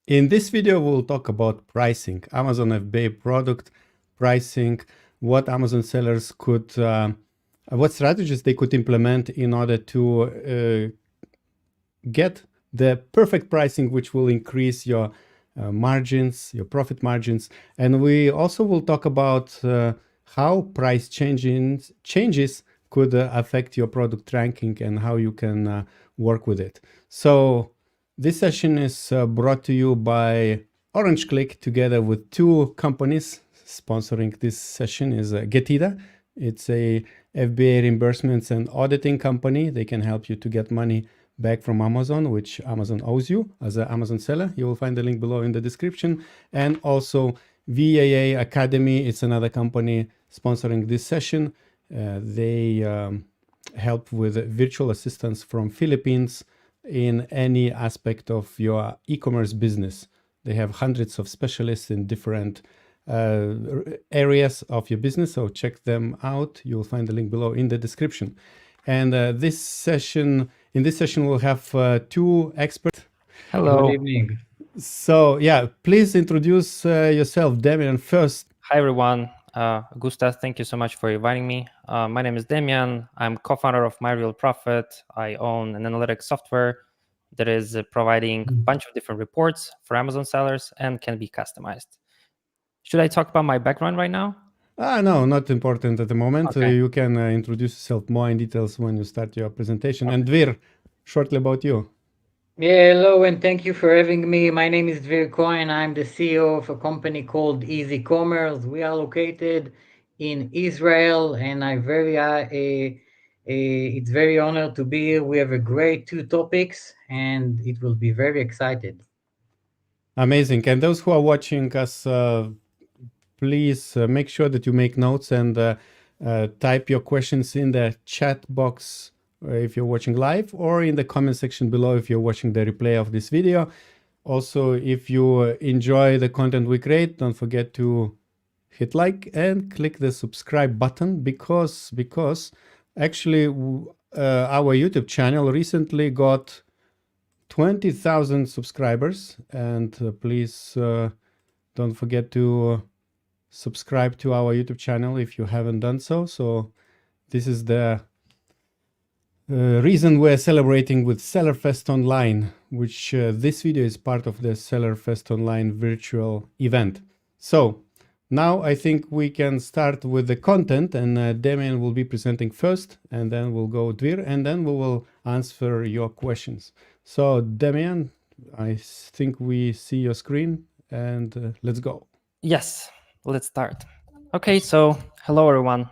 In this video, we'll talk about pricing, Amazon FBA product pricing, what Amazon sellers could, what strategies they could implement in order to get the perfect pricing, which will increase your margins, your profit margins. And we also will talk about how price changes could affect your product ranking and how you can work with it. So this session is brought to you by Klik, together with two companies sponsoring this session is Getida. It's a FBA reimbursements and auditing company. They can help you to get money back from Amazon, which Amazon owes you as an Amazon seller. You will find the link below in the description. And also VAA Academy, it's another company sponsoring this session. They help with virtual assistants from Philippines in any aspect of your e-commerce business. They have hundreds of specialists in different areas of your business, so check them out. You'll find the link below in the description. And in this session, we'll have two experts. Hello. Good evening. So yeah, please introduce yourself, Demian, first. Hi, everyone. Augustas, thank you so much for inviting me. My name is Demian. I'm co-founder of My Real Profit. I own an analytics software that is providing a bunch of different reports for Amazon sellers and can be customized. Should I talk about my background right now? No, not important at the moment. Okay. You can introduce yourself more in details when you start your presentation. And DVIR, shortly about you. Yeah, hello, and thank you for having me. My name is DVIR Cohen. I'm the CEO of a company called Easy Commerce. We are located in Israel, and it's very honored to be here. We have a great two topics, and it will be very excited. Amazing. And those who are watching us, please make sure that you make notes and type your questions in the chat box if you're watching live, or in the comment section below if you're watching the replay of this video. Also, if you enjoy the content we create, don't forget to hit like and click the subscribe button, because actually our YouTube channel recently got 20,000 subscribers, and please don't forget to subscribe to our YouTube channel if you haven't done so. So this is the reason we're celebrating with SellerFest Online, which this video is part of the SellerFest Online virtual event. So now I think we can start with the content, and Demian will be presenting first, and then we'll go DVIR, and then we will answer your questions. So Demian, I think we see your screen, and let's go. Yes, let's start. Okay, so hello, everyone.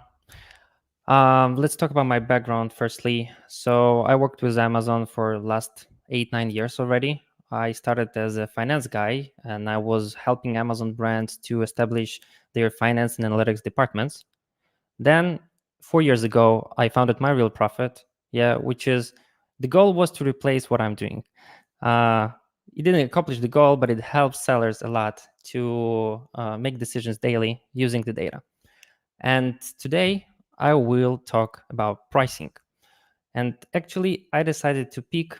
Let's talk about my background firstly. So I worked with Amazon for the last 8-9 years already. I started as a finance guy, and I was helping Amazon brands to establish their finance and analytics departments. Then 4 years ago, I founded My Real Profit, which is, the goal was to replace what I'm doing. It didn't accomplish the goal, but it helps sellers a lot to make decisions daily using the data. And today, I will talk about pricing. And actually, I decided to pick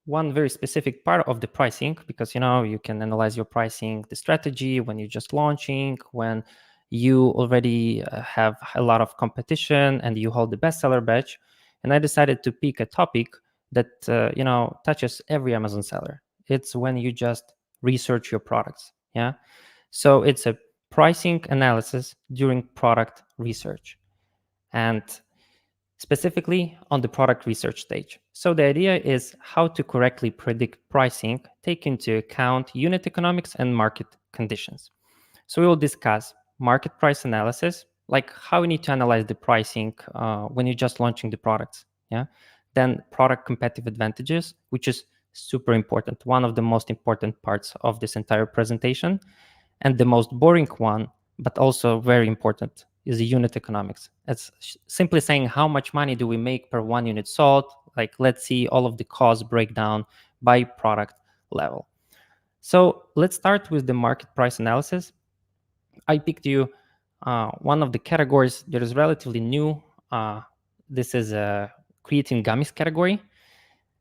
one very specific part of the pricing, because you can analyze your pricing, the strategy when you're just launching, when you already have a lot of competition and you hold the bestseller badge. And I decided to pick a topic that touches every Amazon seller. It's when you just research your products. So it's a pricing analysis during product research, and specifically on the product research stage. So the idea is how to correctly predict pricing, take into account unit economics and market conditions. So we will discuss market price analysis, like how you need to analyze the pricing when you're just launching the products. Then product competitive advantages, which is super important, one of the most important parts of this entire presentation. And the most boring one, but also very important, is the unit economics. It's simply saying how much money do we make per 1 unit sold. Like, let's see all of the cost breakdown by product level. So let's start with the market price analysis. I picked you one of the categories that is relatively new. This is a creatine gummies category.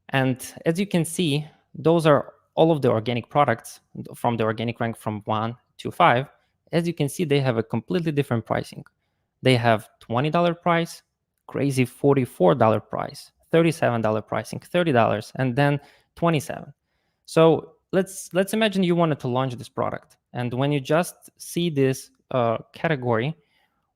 And as you can see, those are all of the organic products from the organic rank from 1 to 5, as you can see, they have a completely different pricing. They have $20 price, crazy $44 price, $37 pricing, $30, and then $27. So let's imagine you wanted to launch this product, and when you just see this category,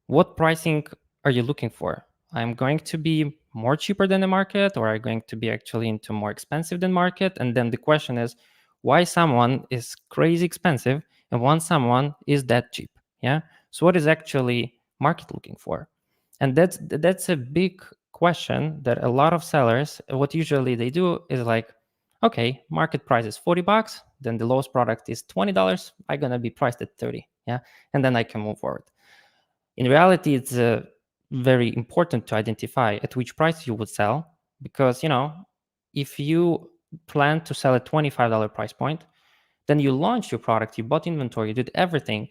what pricing are you looking for? I'm going to be more cheaper than the market, or are going to be actually into more expensive than market? And then the question is, why someone is crazy expensive and why someone is that cheap? Yeah. So what is actually market looking for? And that's a big question that a lot of sellers, what usually they do is like, okay, market price is $40, then the lowest product is $20. I'm gonna be priced at 30. Yeah. And then I can move forward. In reality, it's very important to identify at which price you would sell, because if you plan to sell at $25 price point, then you launch your product, you bought inventory, you did everything,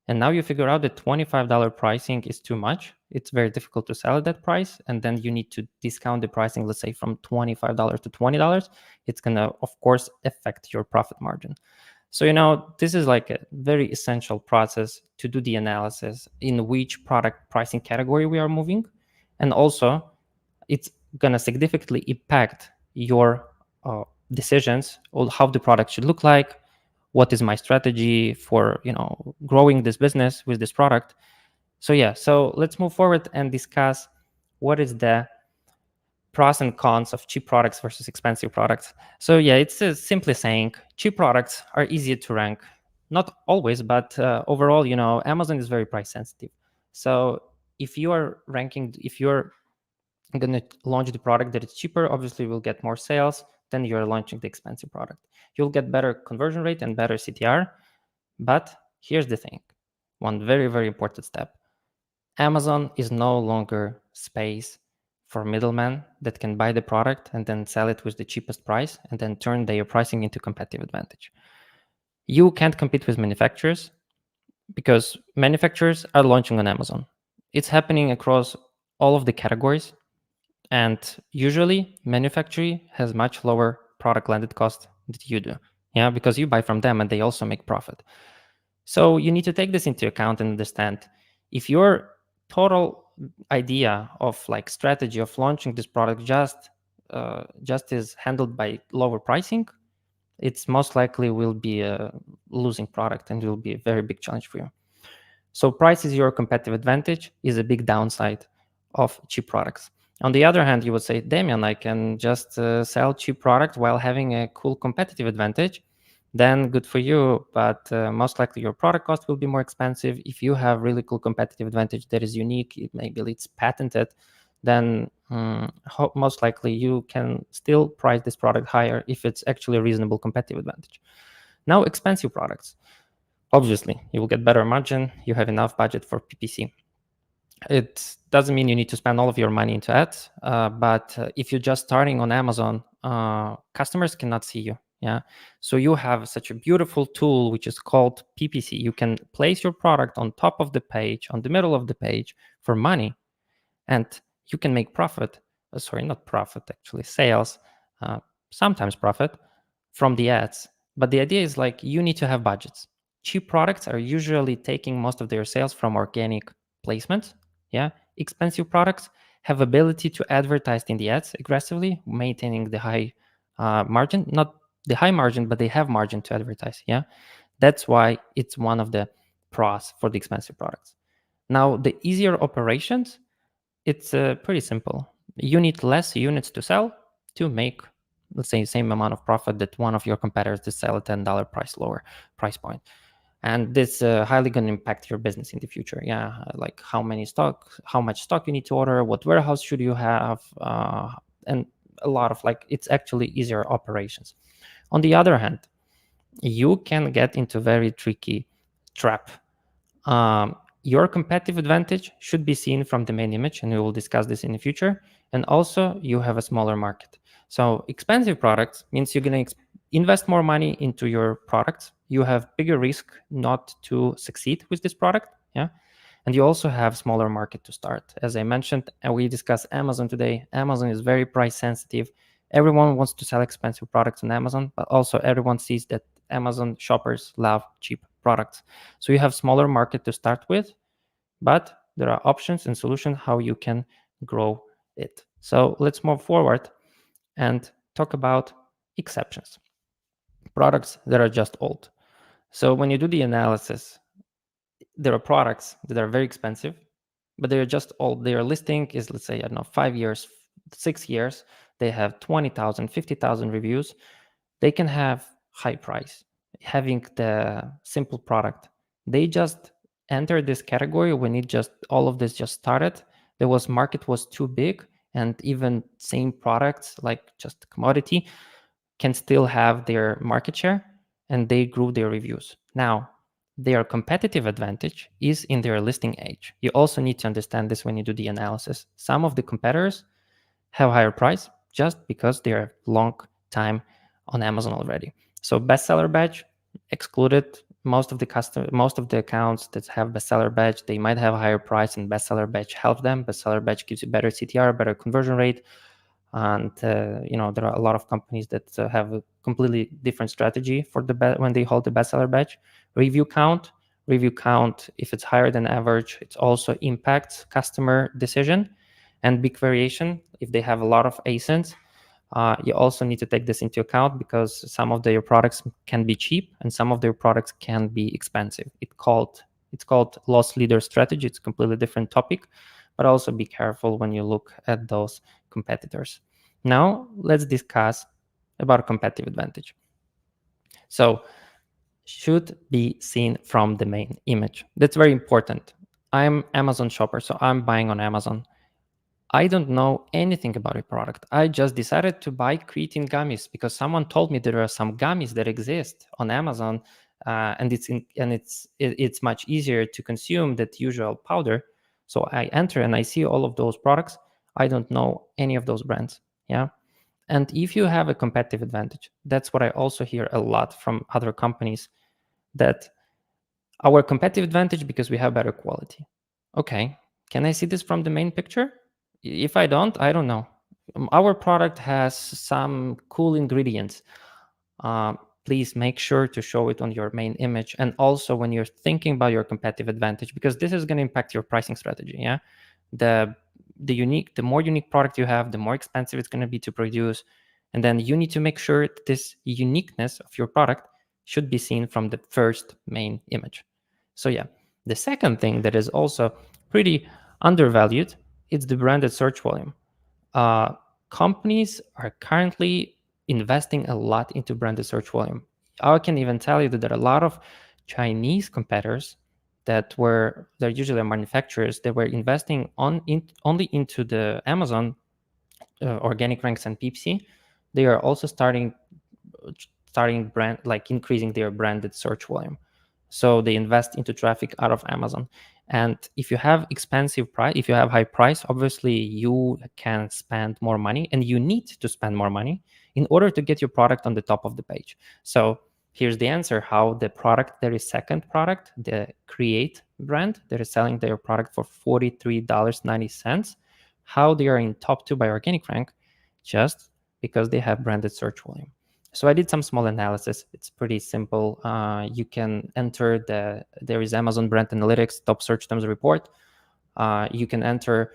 and now you figure out that $25 pricing is too much. It's very difficult to sell at that price, and then you need to discount the pricing, let's say from $25 to $20. It's gonna, of course, affect your profit margin. So, this is like a very essential process to do the analysis in which product pricing category we are moving. And also, it's going to significantly impact your decisions on how the product should look like, what is my strategy for, growing this business with this product. So, yeah, so let's move forward and discuss what is the pros and cons of cheap products versus expensive products. So yeah, it's simply saying cheap products are easier to rank. Not always, but overall, Amazon is very price sensitive. So if you're going to launch the product that is cheaper, obviously you'll get more sales than you're launching the expensive product. You'll get better conversion rate and better CTR. But here's the thing, one very, very important step. Amazon is no longer space for middlemen that can buy the product and then sell it with the cheapest price and then turn their pricing into competitive advantage. You can't compete with manufacturers because manufacturers are launching on Amazon. It's happening across all of the categories, and usually manufacturing has much lower product landed cost than you do. Yeah, because you buy from them and they also make profit. So you need to take this into account and understand if your total idea of like strategy of launching this product just is handled by lower pricing, it's most likely will be a losing product and will be a very big challenge for you. So price is your competitive advantage is a big downside of cheap products. On the other hand, you would say, Damian, I can just sell cheap product while having a cool competitive advantage. Then good for you, but most likely your product cost will be more expensive. If you have really cool competitive advantage that is unique, maybe it's patented, then most likely you can still price this product higher if it's actually a reasonable competitive advantage. Now, expensive products. Obviously, you will get better margin. You have enough budget for PPC. It doesn't mean you need to spend all of your money into ads, but if you're just starting on Amazon, customers cannot see you. Yeah. So you have such a beautiful tool, which is called PPC. You can place your product on top of the page, on the middle of the page for money, and you can make profit. Sorry, not profit, actually sales, sometimes profit from the ads. But the idea is like you need to have budgets. Cheap products are usually taking most of their sales from organic placements. Yeah. Expensive products have ability to advertise in the ads aggressively, maintaining the high margin, not the high margin, but they have margin to advertise. Yeah. That's why it's one of the pros for the expensive products. Now, the easier operations, it's pretty simple. You need less units to sell to make, let's say, the same amount of profit that one of your competitors to sell at $10 lower price point. And this highly going to impact your business in the future. Yeah, like how much stock you need to order, what warehouse should you have, and a lot of it's actually easier operations. On the other hand, you can get into very tricky trap. Your competitive advantage should be seen from the main image, and we will discuss this in the future. And also, you have a smaller market. So expensive products means you're going to invest more money into your products. You have bigger risk not to succeed with this product. Yeah. And you also have smaller market to start. As I mentioned, and we discussed Amazon today. Amazon is very price sensitive. Everyone wants to sell expensive products on Amazon, but also everyone sees that Amazon shoppers love cheap products. So you have smaller market to start with, but there are options and solutions how you can grow it. So let's move forward and talk about exceptions, products that are just old. So when you do the analysis, there are products that are very expensive, but they're just old. Their listing is, let's say, I don't know, 5 years, 6 years. They have 20,000, 50,000 reviews. They can have high price, having the simple product. They just entered this category when all of this just started. Market was too big, and even same products like just commodity can still have their market share, and they grew their reviews. Now, their competitive advantage is in their listing age. You also need to understand this when you do the analysis. Some of the competitors have higher price just because they're long time on Amazon already. So bestseller badge excluded. Most of the accounts that have bestseller badge, they might have a higher price, and bestseller badge helps them. Bestseller badge gives you better CTR, better conversion rate. And there are a lot of companies that have a completely different strategy for when they hold the bestseller badge. Review count, if it's higher than average, it also impacts customer decision. And big variation, if they have a lot of ASINs, you also need to take this into account, because some of their products can be cheap and some of their products can be expensive. It's called loss leader strategy. It's a completely different topic, but also be careful when you look at those competitors. Now let's discuss about competitive advantage. So should be seen from the main image. That's very important. I'm Amazon shopper, so I'm buying on Amazon. I don't know anything about a product. I just decided to buy creatine gummies because someone told me there are some gummies that exist on Amazon, and it's much easier to consume than usual powder. So I enter and I see all of those products. I don't know any of those brands. Yeah. And if you have a competitive advantage, that's what I also hear a lot from other companies, that our competitive advantage because we have better quality. Okay, can I see this from the main picture? If I don't know. Our product has some cool ingredients. Please make sure to show it on your main image. And also when you're thinking about your competitive advantage, because this is going to impact your pricing strategy. Yeah, the more unique product you have, the more expensive it's going to be to produce. And then you need to make sure that this uniqueness of your product should be seen from the first main image. So yeah, the second thing that is also pretty undervalued, it's the branded search volume. Companies are currently investing a lot into branded search volume. I can even tell you that there are a lot of Chinese competitors they're usually manufacturers that were investing only into the Amazon organic ranks and PPC. They are also starting brand, like increasing their branded search volume. So they invest into traffic out of Amazon. And if you have if you have high price, obviously you can spend more money, and you need to spend more money in order to get your product on the top of the page. So here's the answer: how there is second product, the Create brand, that is selling their product for $43.90. How they are in top 2 by organic rank, just because they have branded search volume. So I did some small analysis. It's pretty simple. You can enter there is Amazon Brand Analytics top search terms report. You can enter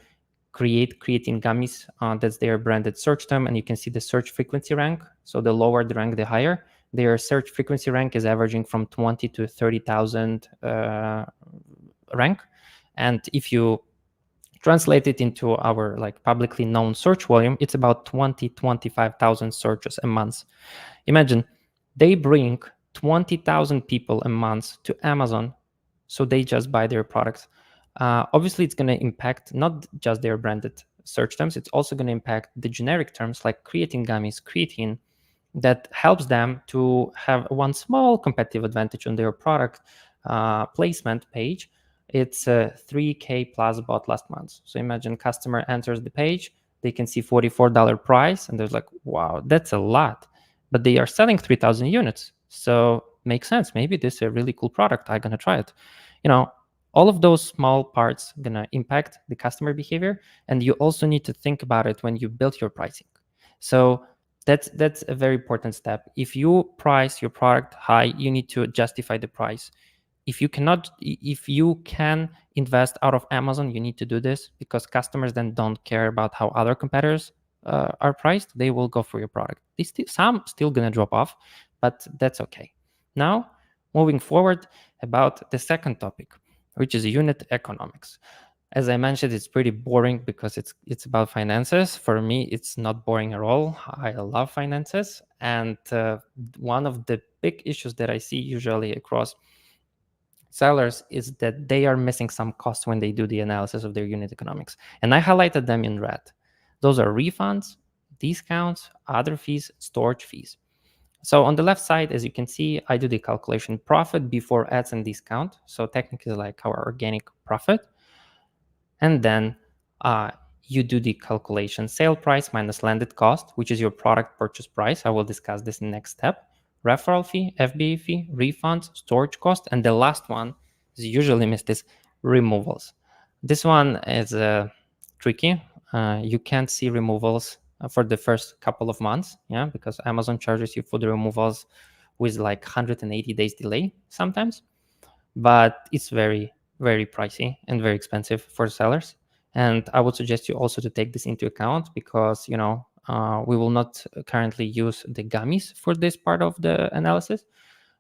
creatine gummies. That's their branded search term, and you can see the search frequency rank. So the lower the rank, the higher. Their search frequency rank is averaging from 20 to 30,000 rank. And if you translate it into our publicly known search volume, it's about 25,000 searches a month. Imagine they bring 20,000 people a month to Amazon, so they just buy their products. Obviously, it's going to impact not just their branded search terms, it's also going to impact the generic terms like creatine gummies, creatine, that helps them to have one small competitive advantage on their product placement page. It's 3K plus bought last month. So imagine customer enters the page, they can see $44 price, and they're like, wow, that's a lot. But they are selling 3,000 units. So makes sense. Maybe this is a really cool product. I'm going to try it. All of those small parts going to impact the customer behavior. And you also need to think about it when you build your pricing. So That's a very important step. If you price your product high, you need to justify the price. If you can invest out of Amazon, you need to do this, because customers then don't care about how other competitors are priced. They will go for your product. Some still gonna drop off, but that's okay. Now, moving forward about the second topic, which is unit economics. As I mentioned, it's pretty boring because it's about finances. For me, it's not boring at all. I love finances, and one of the big issues that I see usually across sellers is that they are missing some costs when they do the analysis of their unit economics. And I highlighted them in red. Those are refunds, discounts, other fees, storage fees. So on the left side, as you can see, I do the calculation profit before ads and discount. So technically like our organic profit. And then you do the calculation sale price minus landed cost, which is your product purchase price. I will discuss this in the next step. Referral fee, FBA fee, refunds, storage cost, and the last one is usually missed is removals. This one is tricky. You can't see removals for the first couple of months, because Amazon charges you for the removals with like 180 days delay sometimes, but it's very, very pricey and very expensive for sellers. And I would suggest you also to take this into account, because we will not currently use the gummies for this part of the analysis,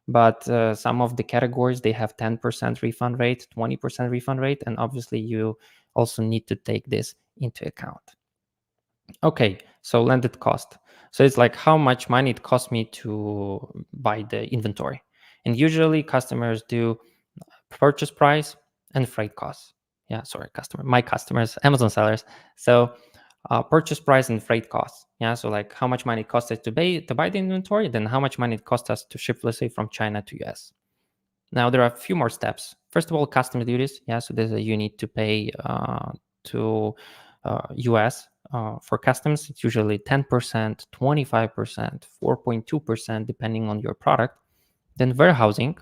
but some of the categories, they have 10% refund rate, 20% refund rate, and obviously you also need to take this into account. Okay, so landed cost. So it's like how much money it cost me to buy the inventory. And usually customers do purchase price and freight costs. My customers, Amazon sellers. So purchase price and freight costs. So like how much money it costs us to buy the inventory, then how much money it costs us to ship, let's say, from China to US. Now there are a few more steps. First of all, customs duties. So there's you need to pay to US for customs. It's usually 10%, 25%, 4.2%, depending on your product. Then warehousing.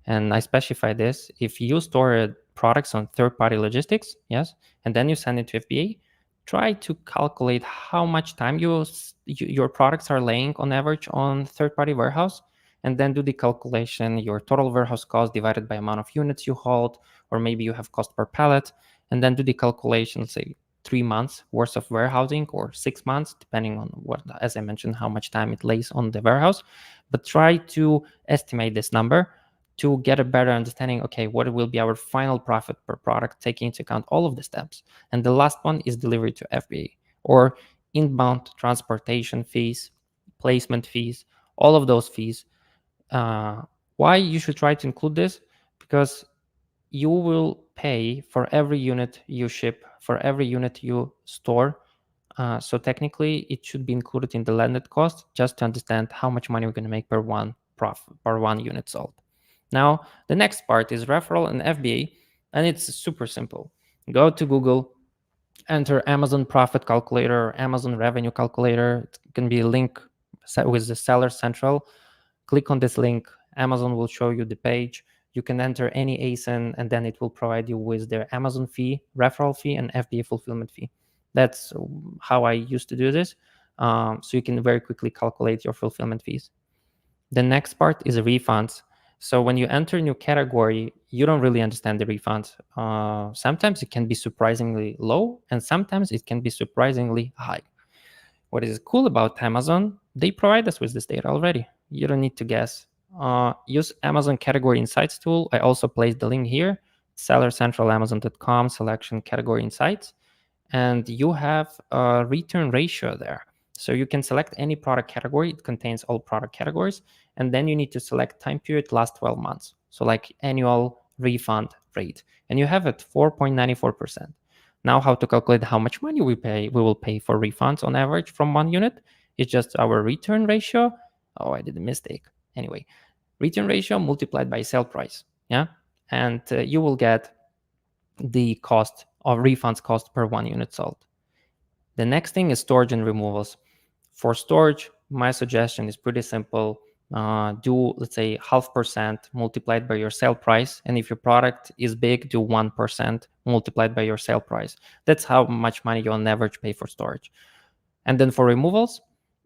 And I specify this: if you store products on third-party logistics, and then you send it to FBA, try to calculate how much time your products are laying on average on third-party warehouse, and then do the calculation, your total warehouse cost divided by amount of units you hold, or maybe you have cost per pallet, and then do the calculation, say 3 months worth of warehousing or 6 months, depending on what, as I mentioned, how much time it lays on the warehouse. But try to estimate this number to get a better understanding, okay, what will be our final profit per product, taking into account all of the steps. And the last one is delivery to FBA, or inbound transportation fees, placement fees, all of those fees. Why you should try to include this? Because you will pay for every unit you ship, for every unit you store. So technically, it should be included in the landed cost, just to understand how much money we're going to make per one unit sold. Now, the next part is referral and FBA, and it's super simple. Go to Google, enter Amazon Profit Calculator, Amazon Revenue Calculator. It can be a link with the Seller Central. Click on this link. Amazon will show you the page. You can enter any ASIN, and then it will provide you with their Amazon fee, referral fee, and FBA fulfillment fee. That's how I used to do this. So you can very quickly calculate your fulfillment fees. The next part is refunds. So when you enter a new category, you don't really understand the refunds. Sometimes it can be surprisingly low, and sometimes it can be surprisingly high. What is cool about Amazon, they provide us with this data already. You don't need to guess. Use Amazon Category Insights tool. I also placed the link here, sellercentralamazon.com, selection category insights. And you have a return ratio there. So you can select any product category. It contains all product categories. And then you need to select time period last 12 months. So like annual refund rate. And you have it 4.94%. Now how to calculate how much money we will pay for refunds on average from one unit. It's just our return ratio. Oh, I did a mistake. Anyway, return ratio multiplied by sale price. And you will get the cost of refunds cost per one unit sold. The next thing is storage and removals. For storage, my suggestion is pretty simple. Do, let's say, 0.5% multiplied by your sale price. And if your product is big, do 1% multiplied by your sale price. That's how much money you on average pay for storage. And then for removals,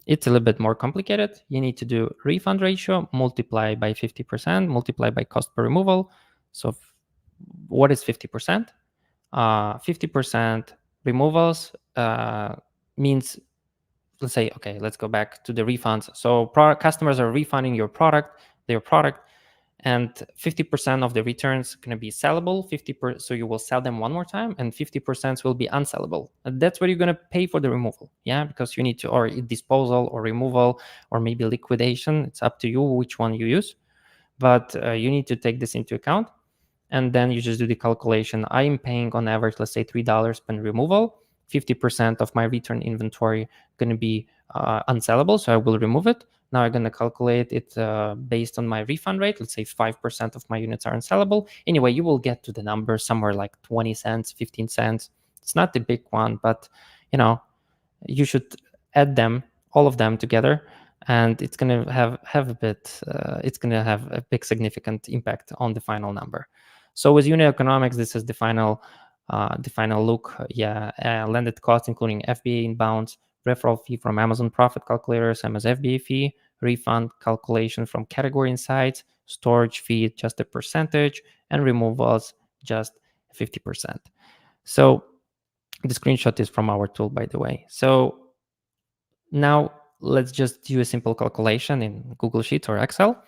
It's a little bit more complicated. You need to do refund ratio, multiply by 50%, multiply by cost per removal. So what is 50%? 50% removals means, let's say, okay, let's go back to the refunds. So customers are refunding their product, and 50% of the returns going to be sellable. 50%, so you will sell them one more time, and 50% will be unsellable. And that's what you're going to pay for the removal, yeah, because you need to, or disposal, or removal, or maybe liquidation. It's up to you which one you use, but you need to take this into account. And then you just do the calculation. I am paying on average, let's say $3 per removal. 50% of my return inventory going to be unsellable, so I will remove it. Now I'm going to calculate it based on my refund rate. Let's say 5% of my units are unsellable. Anyway, you will get to the number somewhere like 20 cents, 15 cents. It's not the big one, but you should add them, all of them together, and it's going to have a bit. It's going to have a big significant impact on the final number. So with unit economics, this is the final look. Landed cost, including FBA inbounds, referral fee from Amazon profit calculator, same as FBA fee, refund calculation from category insights, storage fee, just a percentage, and removals, just 50%. So the screenshot is from our tool, by the way. So now let's just do a simple calculation in Google Sheets or Excel.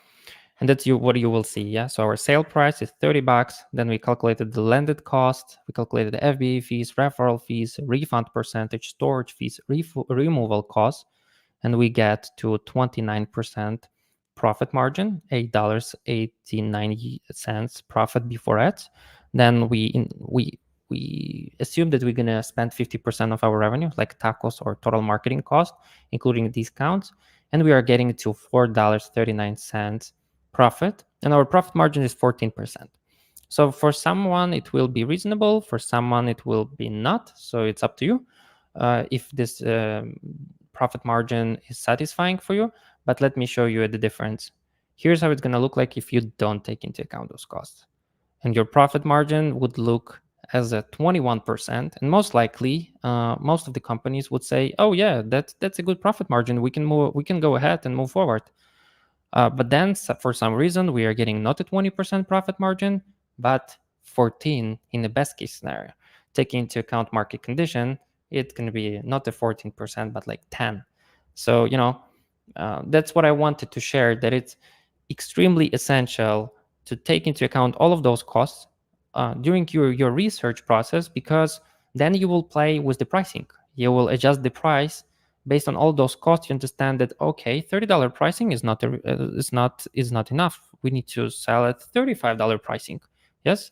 And that's what you will see, yeah? So our sale price is $30. Then we calculated the landed cost. We calculated the FBA fees, referral fees, refund percentage, storage fees, removal costs. And we get to 29% profit margin, $8.89 profit before ads. Then we assume that we're going to spend 50% of our revenue, like tacos or total marketing cost, including discounts. And we are getting to $4.39 profit, and our profit margin is 14%. So for someone it will be reasonable, for someone it will be not. So it's up to you if this profit margin is satisfying for you. But let me show you the difference. Here's how it's going to look like if you don't take into account those costs, and your profit margin would look as a 21%. And most likely most of the companies would say, oh yeah, that's a good profit margin, we can go ahead and move forward. But then for some reason, we are getting not a 20% profit margin, but 14 in the best case scenario. Taking into account market condition, it's going to be not a 14%, but like 10. So, that's what I wanted to share, that it's extremely essential to take into account all of those costs during your research process, because then you will play with the pricing. You will adjust the price based on all those costs. You understand that, okay, $30 pricing is not enough. We need to sell at $35 pricing. Yes,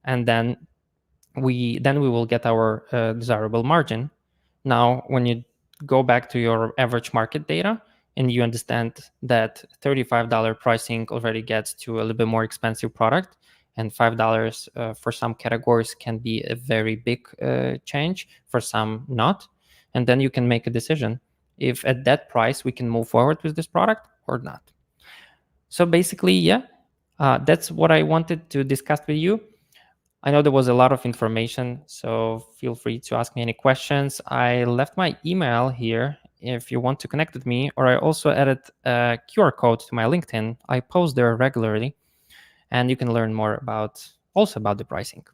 and then we will get our desirable margin. Now, when you go back to your average market data and you understand that $35 pricing already gets to a little bit more expensive product, and $5 for some categories can be a very big change, for some not. And then you can make a decision if at that price we can move forward with this product or not. So basically, that's what I wanted to discuss with you. I know there was a lot of information, so feel free to ask me any questions. I left my email here if you want to connect with me, or I also added a QR code to my LinkedIn. I post there regularly, and you can learn more about the pricing.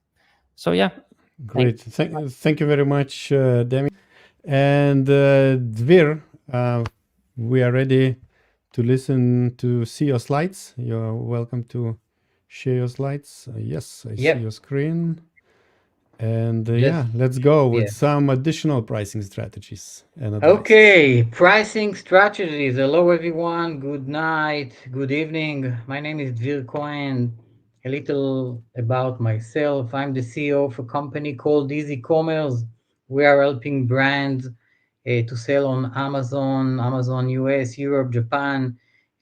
So yeah. Great. Thank you very much, Demi. And Dvir, we are ready to see your slides. You're welcome to share your slides. Yes, I see your screen. And let's go with some additional pricing strategies and advice. Okay, pricing strategies. Hello everyone, good night, good evening. My name is Dvir Cohen. A little about myself. I'm the CEO of a company called Easy Commerce. We are helping brands to sell on Amazon US, Europe, Japan,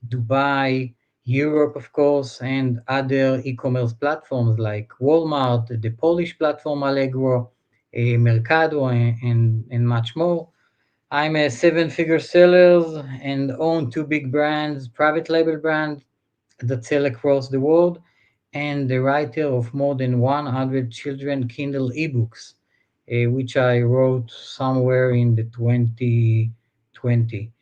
Dubai, Europe, of course, and other e-commerce platforms like Walmart, the Polish platform Allegro, Mercado, and much more. I'm a seven-figure seller and own two big brands, private label brands that sell across the world, and the writer of more than 100 children Kindle ebooks, which I wrote somewhere in the 2020.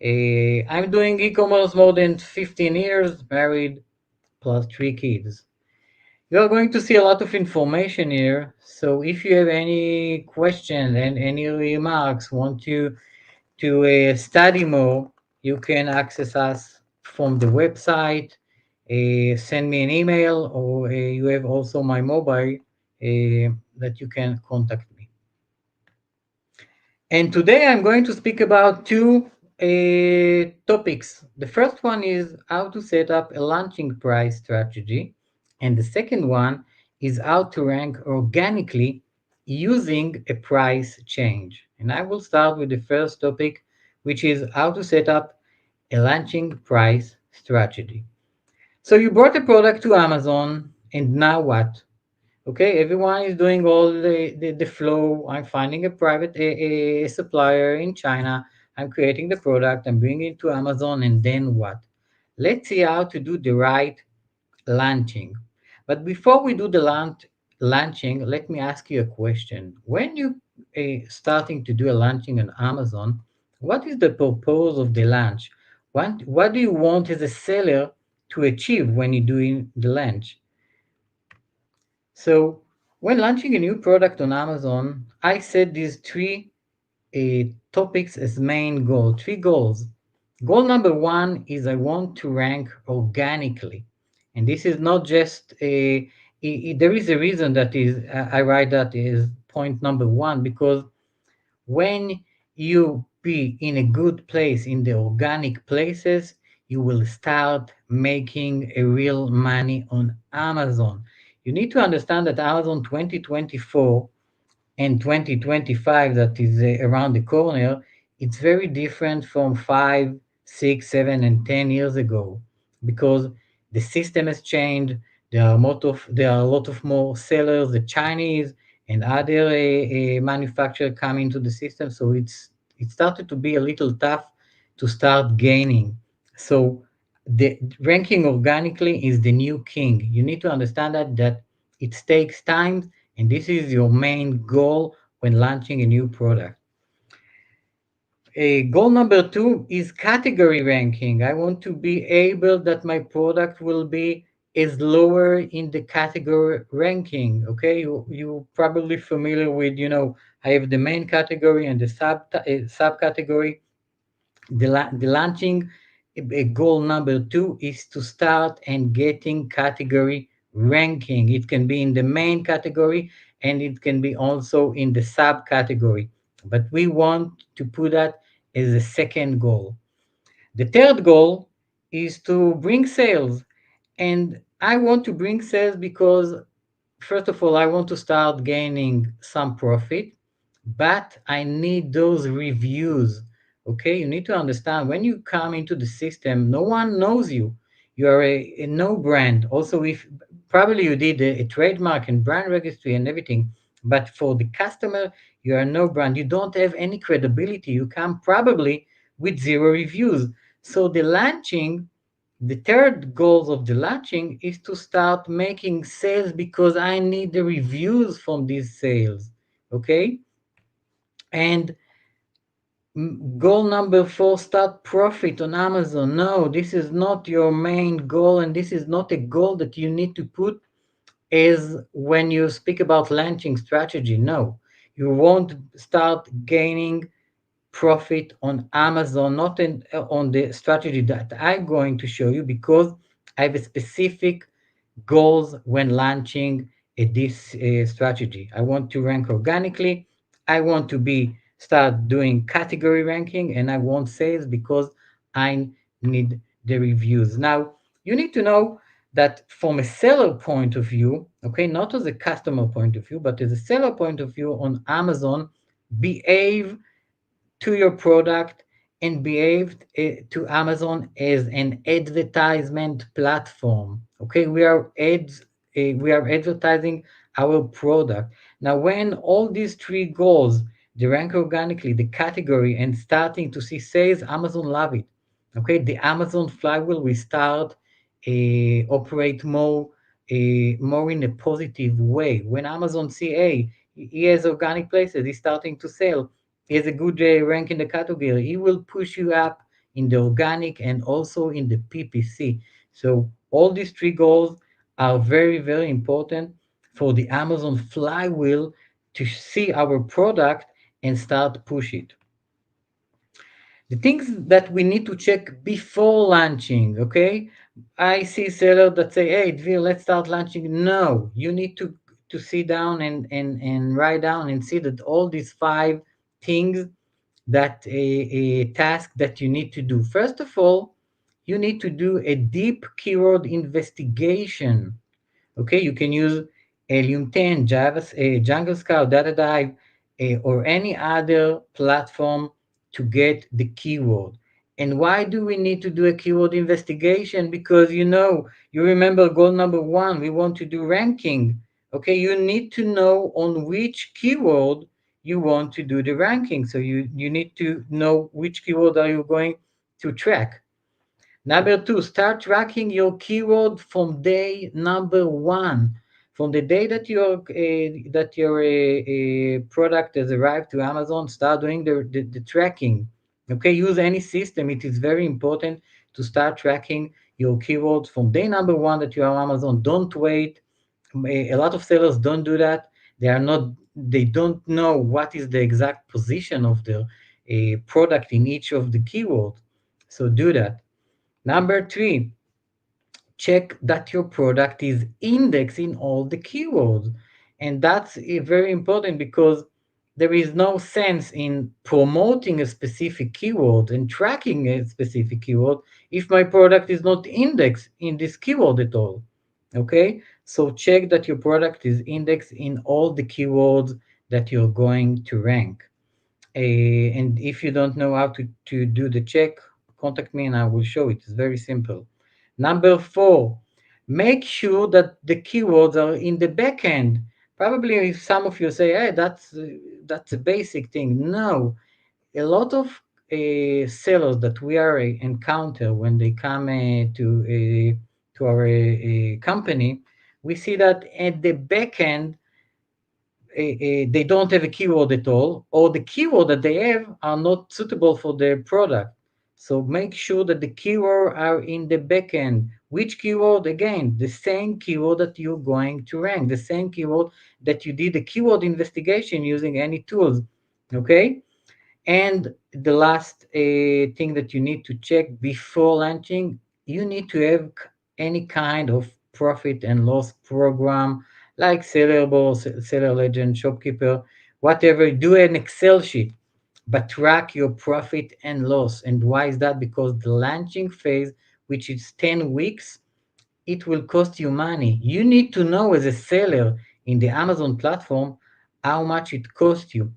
I'm doing e-commerce more than 15 years, married, plus 3 kids. You are going to see a lot of information here. So if you have any question and any remarks, want to study more, you can access us from the website, send me an email, or you have also my mobile that you can contact me. And today I'm going to speak about two topics. The first one is how to set up a launching price strategy, and the second one is how to rank organically using a price change. And I will start with the first topic, which is how to set up a launching price strategy. So you brought a product to Amazon, and now what? Okay, everyone is doing all the flow. I'm finding a private a supplier in China. I'm creating the product. I'm bringing it to Amazon, and then what? Let's see how to do the right launching. But before we do the launching, let me ask you a question. When you starting to do a launching on Amazon, what is the purpose of the launch? What do you want as a seller to achieve when you're doing the launch? So when launching a new product on Amazon, I set these three topics as main goal, three goals. Goal number one is I want to rank organically. And this is not just there is a reason that is, I write that is point number one, because when you be in a good place in the organic places, you will start making a real money on Amazon. You need to understand that Amazon 2024 and 2025 that is around the corner, it's very different from 5, 6, 7, and 10 years ago, because the system has changed. There are a lot of more sellers, the Chinese and other manufacturers come into the system. So it started to be a little tough to start gaining. So the ranking organically is the new king. You need to understand that it takes time, and this is your main goal when launching a new product. Goal number two is category ranking. I want to be able that my product will be is lower in the category ranking. Okay, you probably familiar with, I have the main category and the subcategory. The launching goal number two is to start and getting category ranking. It can be in the main category and it can be also in the subcategory, but we want to put that as a second goal. The third goal is to bring sales, and I want to bring sales because first of all, I want to start gaining some profit, but I need those reviews. Okay, you need to understand when you come into the system, no one knows you. You are a no brand. Also, if probably you did a trademark and brand registry and everything, but for the customer, you are no brand. You don't have any credibility. You come probably with zero reviews. So the launching, the third goal of the launching is to start making sales because I need the reviews from these sales. Okay. And goal number four, start profit on Amazon. No, this is not your main goal, and this is not a goal that you need to put as when you speak about launching strategy. No, you won't start gaining profit on Amazon, not on the strategy that I'm going to show you, because I have a specific goals when launching this strategy. I want to rank organically. I want to be start doing category ranking, and I want sales because I need the reviews. Now, you need to know that from a seller point of view, okay, not as a customer point of view, but as a seller point of view on Amazon, behave to your product and behaved to Amazon as an advertisement platform. Okay, we are advertising our product. Now, when all these three goals, the rank organically, the category, and starting to see sales, Amazon love it. Okay, the Amazon flywheel will start operate more in a positive way. When Amazon see, hey, he has organic places, he's starting to sell, he has a good rank in the category, he will push you up in the organic, and also in the PPC. So all these three goals are very, very important for the Amazon flywheel to see our product and start push it. The things that we need to check before launching, okay? I see sellers that say, hey, Dvir, let's start launching. No, you need to sit down and write down and see that all these 5 things that a task that you need to do. First of all, you need to do a deep keyword investigation. Okay, you can use Helium 10, Jungle Scout, Data Dive, or any other platform to get the keyword. And why do we need to do a keyword investigation? Because you remember goal number 1, we want to do ranking. Okay, you need to know on which keyword you want to do the ranking. So you need to know which keyword are you going to track. Number 2, start tracking your keyword from day number 1. From the day that your product has arrived to Amazon, start doing the tracking. Okay, use any system. It is very important to start tracking your keywords from day number 1 that you are on Amazon. Don't wait. A lot of sellers don't do that. They don't know what is the exact position of the product in each of the keywords. So do that. Number 3, check that your product is indexed in all the keywords. And that's very important because there is no sense in promoting a specific keyword and tracking a specific keyword if my product is not indexed in this keyword at all. Okay, so check that your product is indexed in all the keywords that you're going to rank. And if you don't know how to do the check, contact me and I will show it. It's very simple. Number 4, make sure that the keywords are in the backend. Probably if some of you say, hey, that's a basic thing. No, a lot of sellers that we are encounter when they come to our company, we see that at the backend they don't have a keyword at all, or the keyword that they have are not suitable for their product. So make sure that the keyword are in the backend. Which keyword? Again, the same keyword that you're going to rank, the same keyword that you did the keyword investigation using any tools. Okay? And the last thing that you need to check before launching, you need to have any kind of profit and loss program like Seller Boss, Seller Legend, Shopkeeper, whatever. Do an Excel sheet, but track your profit and loss. And why is that? Because the launching phase, which is 10 weeks, it will cost you money. You need to know as a seller in the Amazon platform how much it costs you.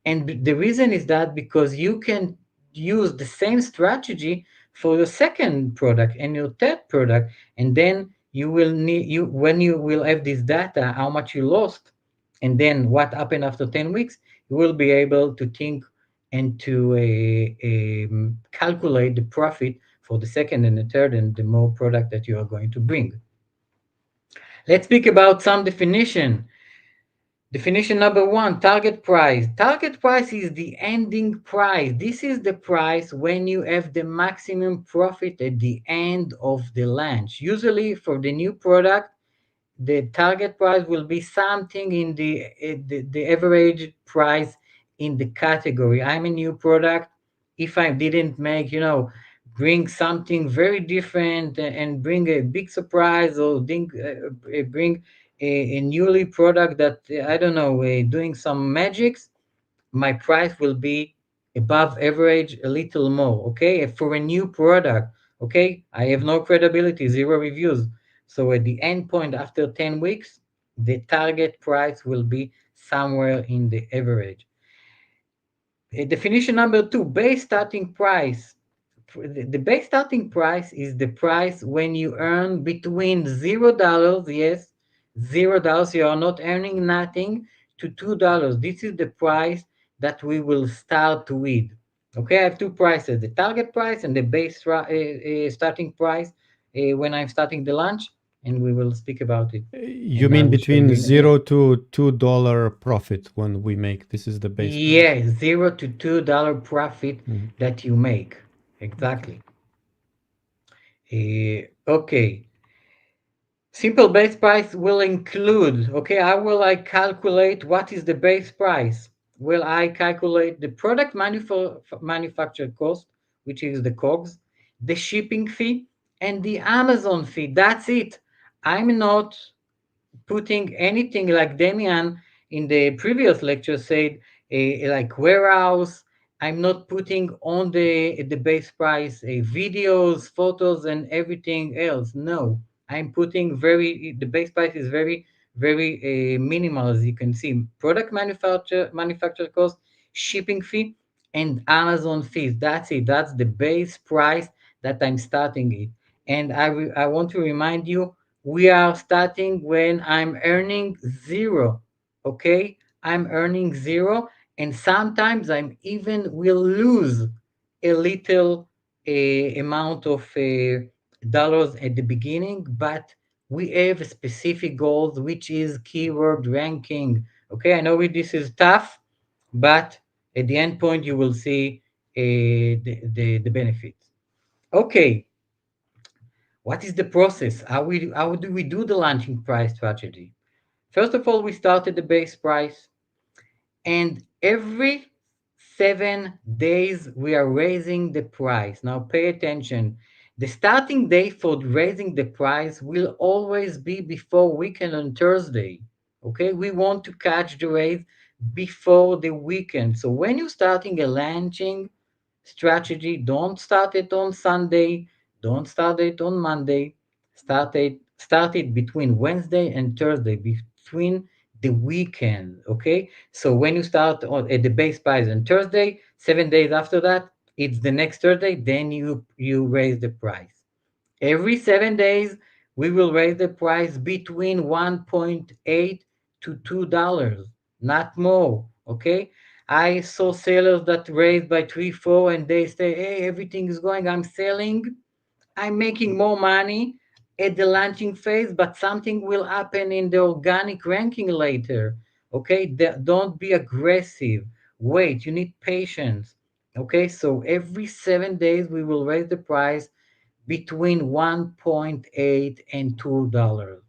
And the reason is that because you can use the same strategy for your second product and your third product, and then you will need when you will have this data, how much you lost, and then what happened after 10 weeks, you will be able to think and to calculate the profit for the second and the third and the more product that you are going to bring. Let's speak about some definition. Definition number 1, target price. Target price is the ending price. This is the price when you have the maximum profit at the end of the launch. Usually for the new product, the target price will be something in the average price in the category. I'm a new product. If I didn't make, bring something very different and bring a big surprise, or bring a newly product that, I don't know, doing some magics, my price will be above average a little more. Okay, for a new product. Okay, I have no credibility, 0 reviews. So at the end point after 10 weeks, the target price will be somewhere in the average. Definition number 2, base starting price. The base starting price is the price when you earn between $0, yes, $0, you are not earning nothing, to $2. This is the price that we will start with. Okay, I have 2 prices, the target price and the base starting price when I'm starting the launch, and we will speak about it. You mean between $0 to $2 profit when we make, this is the base price? Yeah, $0 to $2 profit that you make. Okay. Exactly. Okay. Simple base price will include, okay, how will I calculate what is the base price? Will I calculate the product manufactured cost, which is the COGS, the shipping fee, and the Amazon fee? That's it. I'm not putting anything like Demian in the previous lecture said, like warehouse. I'm not putting on the base price videos, photos, and everything else. No, I'm putting the base price is very minimal, as you can see. Product manufacture cost, shipping fee, and Amazon fees. That's it. That's the base price that I'm starting it. And I want to remind you, we are starting when I'm earning zero. Okay, I'm earning zero, and sometimes I'm even will lose a little amount of dollars at the beginning, but we have specific goals, which is keyword ranking. Okay, I know this is tough, but at the end point you will see the benefits. Okay, what is the process? How do we do the launching price strategy? First of all, we start at the base price, and every 7 days we are raising the price. Now, pay attention. The starting day for raising the price will always be before weekend on Thursday. Okay, we want to catch the raise before the weekend. So when you're starting a launching strategy, don't start it on Sunday, don't start it on Monday, start it between Wednesday and Thursday, between the weekend. Okay, so when you start at the base price on Thursday, 7 days after that, it's the next Thursday, then you raise the price. Every 7 days, we will raise the price between 1.8 to $2, not more. Okay. I saw sellers that raised by 3, 4, and they say, hey, everything is going, I'm selling, I'm making more money at the launching phase, but something will happen in the organic ranking later. Okay. Don't be aggressive. Wait, you need patience. Okay. So every 7 days, we will raise the price between 1.8 and $2.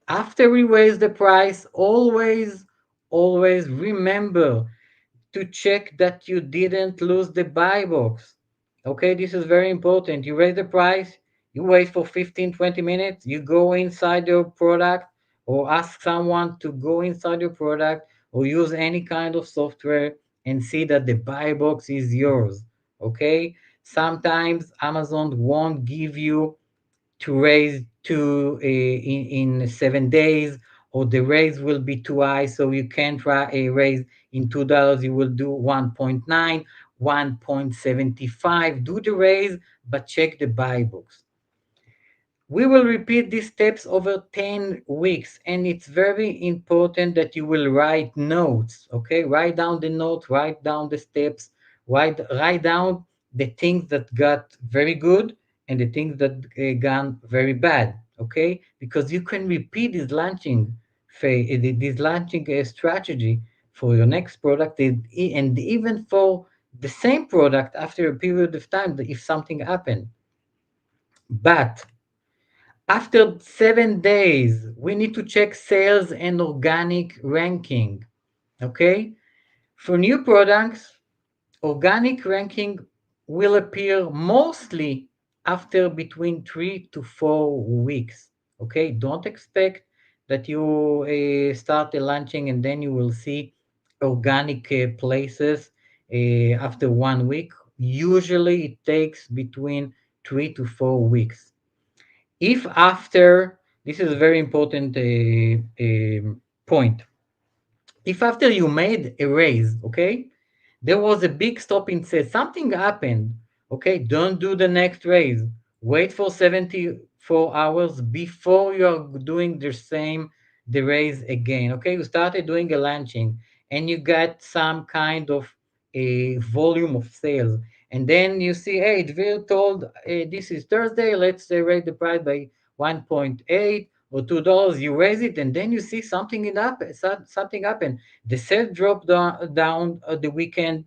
After we raise the price, always remember to check that you didn't lose the buy box. Okay, this is very important. You raise the price, you wait for 15, 20 minutes, you go inside your product or ask someone to go inside your product or use any kind of software and see that the buy box is yours. Okay, sometimes Amazon won't give you to raise in 7 days, or the raise will be too high, so you can't raise in $2. You will do 1.9, 1.75. Do the raise, but check the buy box. We will repeat these steps over 10 weeks, and it's very important that you will write notes. Okay, write down the notes, write down the steps, write down the things that got very good and the things that gone very bad. Okay, because you can repeat this launching strategy for your next product, and even for the same product after a period of time if something happened. But after 7 days, we need to check sales and organic ranking. Okay? For new products, organic ranking will appear mostly after between 3 to 4 weeks. Okay? Don't expect that you start the launching and then you will see organic places after 1 week. Usually it takes between 3 to 4 weeks. If after, this is a very important point. If after you made a raise, okay, there was a big stop in sales, something happened, okay, don't do the next raise. Wait for 74 hours before you're doing the raise again. Okay, you started doing a launching and you got some kind of a volume of sales, and then you see, hey, Dvir told this is Thursday, let's raise the price by 1.8 or $2. You raise it, and then you see something happen. The sales drop down the weekend.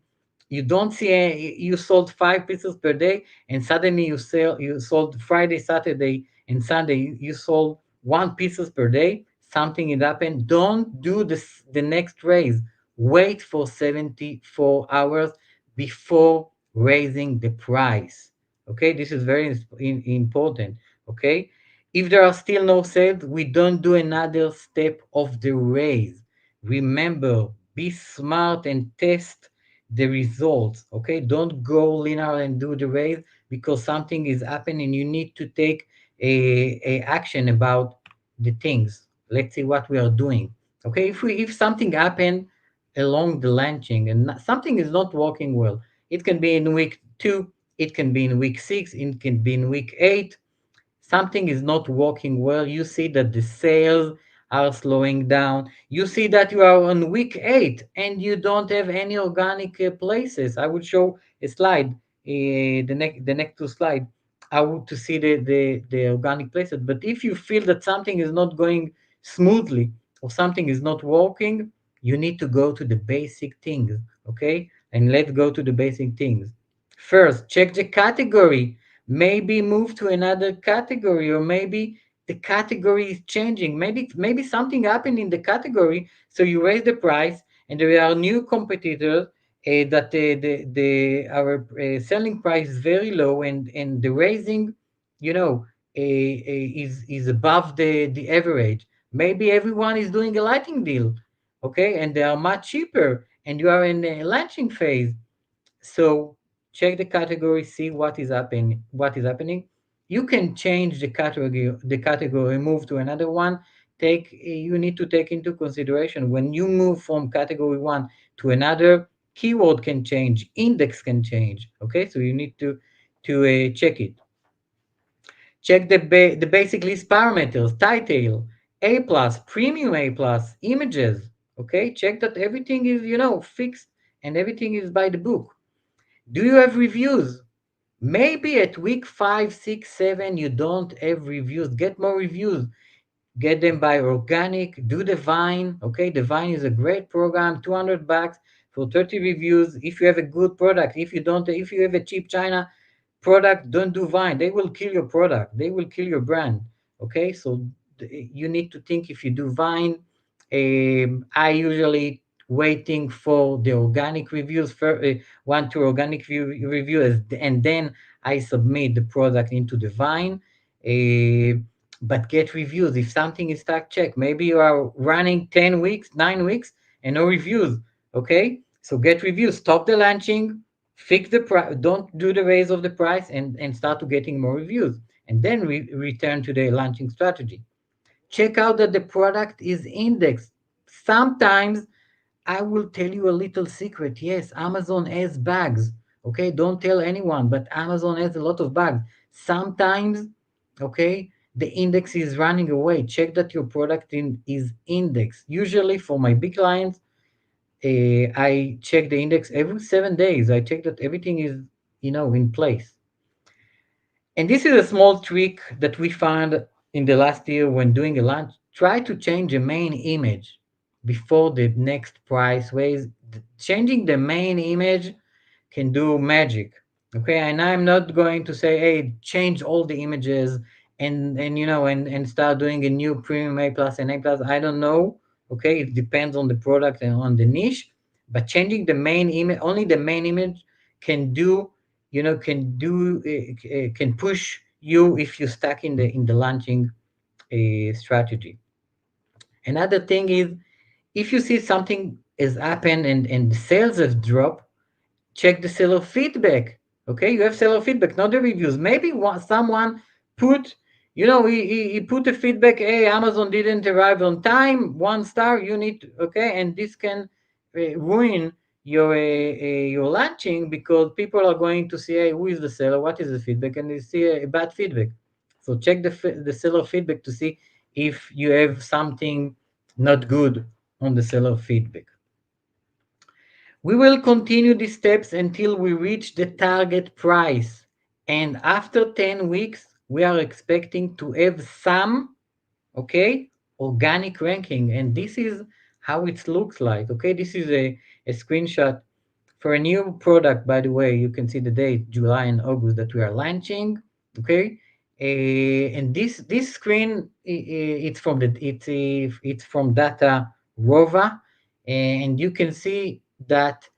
You don't see you sold 5 pieces per day, and suddenly you sold Friday, Saturday, and Sunday. You sold 1 pieces per day. Something had happened. Don't do this the next raise. Wait for 74 hours before raising the price. Okay, this is very important. Okay, if there are still no sales, we don't do another step of the raise. Remember, be smart and test the results. Okay, don't go linear and do the raise because something is happening. You need to take a action about the things. Let's see what we are doing. Okay, if something happened along the launching and something is not working well, it can be in week 2, it can be in week 6, it can be in week 8. Something is not working well. You see that the sales are slowing down. You see that you are on week 8 and you don't have any organic places. I will show a slide, the next 2 slides. I want to see the organic places. But if you feel that something is not going smoothly or something is not working, you need to go to the basic things. Okay, and let's go to the basic things. First, check the category. Maybe move to another category, or maybe the category is changing. Maybe something happened in the category, so you raise the price, and there are new competitors that the our selling price is very low, and the raising, is above the average. Maybe everyone is doing a lighting deal, okay, and they are much cheaper, and you are in a launching phase. So check the category, see what is happening. You can change the category, move to another one. You need to take into consideration when you move from category one to another, keyword can change, index can change. Okay, so you need to check it. Check the basic list parameters, title, A plus, premium A plus, images. Okay, check that everything is fixed and everything is by the book. Do you have reviews? Maybe at week 5, 6, 7, you don't have reviews. Get more reviews. Get them by organic. Do the Vine. Okay, the Vine is a great program. $200 for 30 reviews. If you have a good product, if you have a cheap China product, don't do Vine. They will kill your product. They will kill your brand. Okay, so you need to think if you do Vine. I usually waiting for the organic reviews for one to organic review, and then I submit the product into the Vine. But get reviews. If something is stuck, check. Maybe you are running 10 weeks, 9 weeks, and no reviews. Okay, so get reviews. Stop the launching, fix the price, don't do the raise of the price, and start to getting more reviews, and then return to the launching strategy. Check out that the product is indexed. Sometimes I will tell you a little secret. Yes, Amazon has bugs. Okay, don't tell anyone, but Amazon has a lot of bugs. Sometimes, okay, the index is running away. Check that your product is indexed. Usually for my big clients, I check the index every 7 days. I check that everything is, in place. And this is a small trick that we found in the last year when doing a launch. Try to change the main image before the next price raise. Changing the main image can do magic. Okay, and I'm not going to say, hey, change all the images and start doing a new premium A plus and A plus. I don't know. Okay, it depends on the product and on the niche. But changing the main image, only the main image can do can push you if you're stuck in the launching strategy. Another thing is, if you see something has happened and the sales have dropped, check the seller feedback. Okay, you have seller feedback, not the reviews. Maybe someone put, he put a feedback. Hey, Amazon didn't arrive on time. 1 star. You need okay, and this can ruin your launching because people are going to see, hey, who is the seller? What is the feedback? And they see a bad feedback. So check the seller feedback to see if you have something not good on the seller feedback. We will continue these steps until we reach the target price. And after 10 weeks, we are expecting to have some, okay, organic ranking. And this is how it looks like. Okay, this is a screenshot for a new product, by the way, you can see the date, July and August, that we are launching. Okay, and this screen, it's from data Rova, and you can see that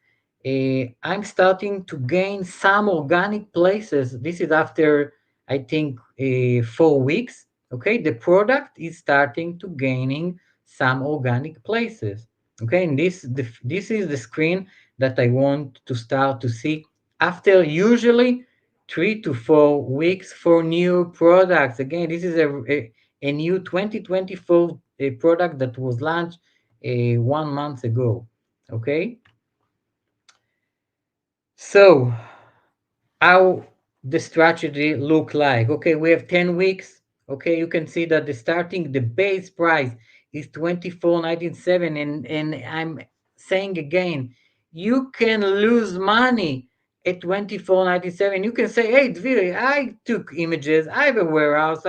I'm starting to gain some organic places. This is after, I think, 4 weeks. Okay, the product is starting to gaining some organic places. Okay, and this is the screen that I want to start to see after usually 3 to 4 weeks for new products. Again, this is a new 2024 product that was launched 1 month ago. Okay, so how the strategy look like? Okay, we have 10 weeks. Okay, you can see that the base price is 24.97, and I'm saying again, you can lose money at 24.97. You can say, hey Dviri, I took images, I have a warehouse.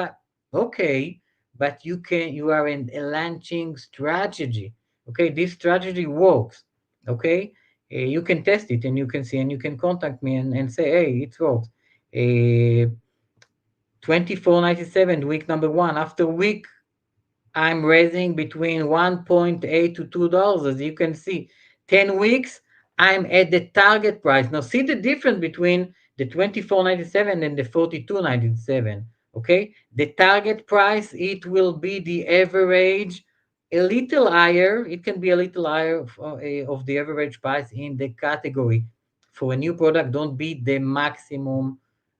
Okay, but you are in a launching strategy. Okay, this strategy works. Okay, you can test it and you can see, and you can contact me and say, hey, it works. 24.97 week number one. After week, I'm raising between 1.8 to $2. As you can see, 10 weeks, I'm at the target price. Now see the difference between the 24.97 and the 42.97. Okay, the target price, it will be the average, a little higher. It can be a little higher of the average price in the category. For a new product, don't be the maximum,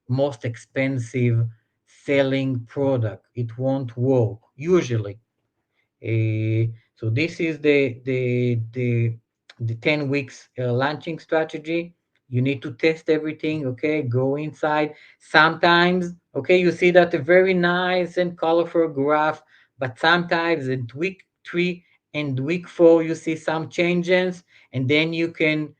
most expensive selling product. It won't work usually. So this is the 10 weeks launching strategy. You need to test everything. Okay, go inside. Sometimes, okay, you see that a very nice and colorful graph, but sometimes in week 3 and week 4 you see some changes, and then you can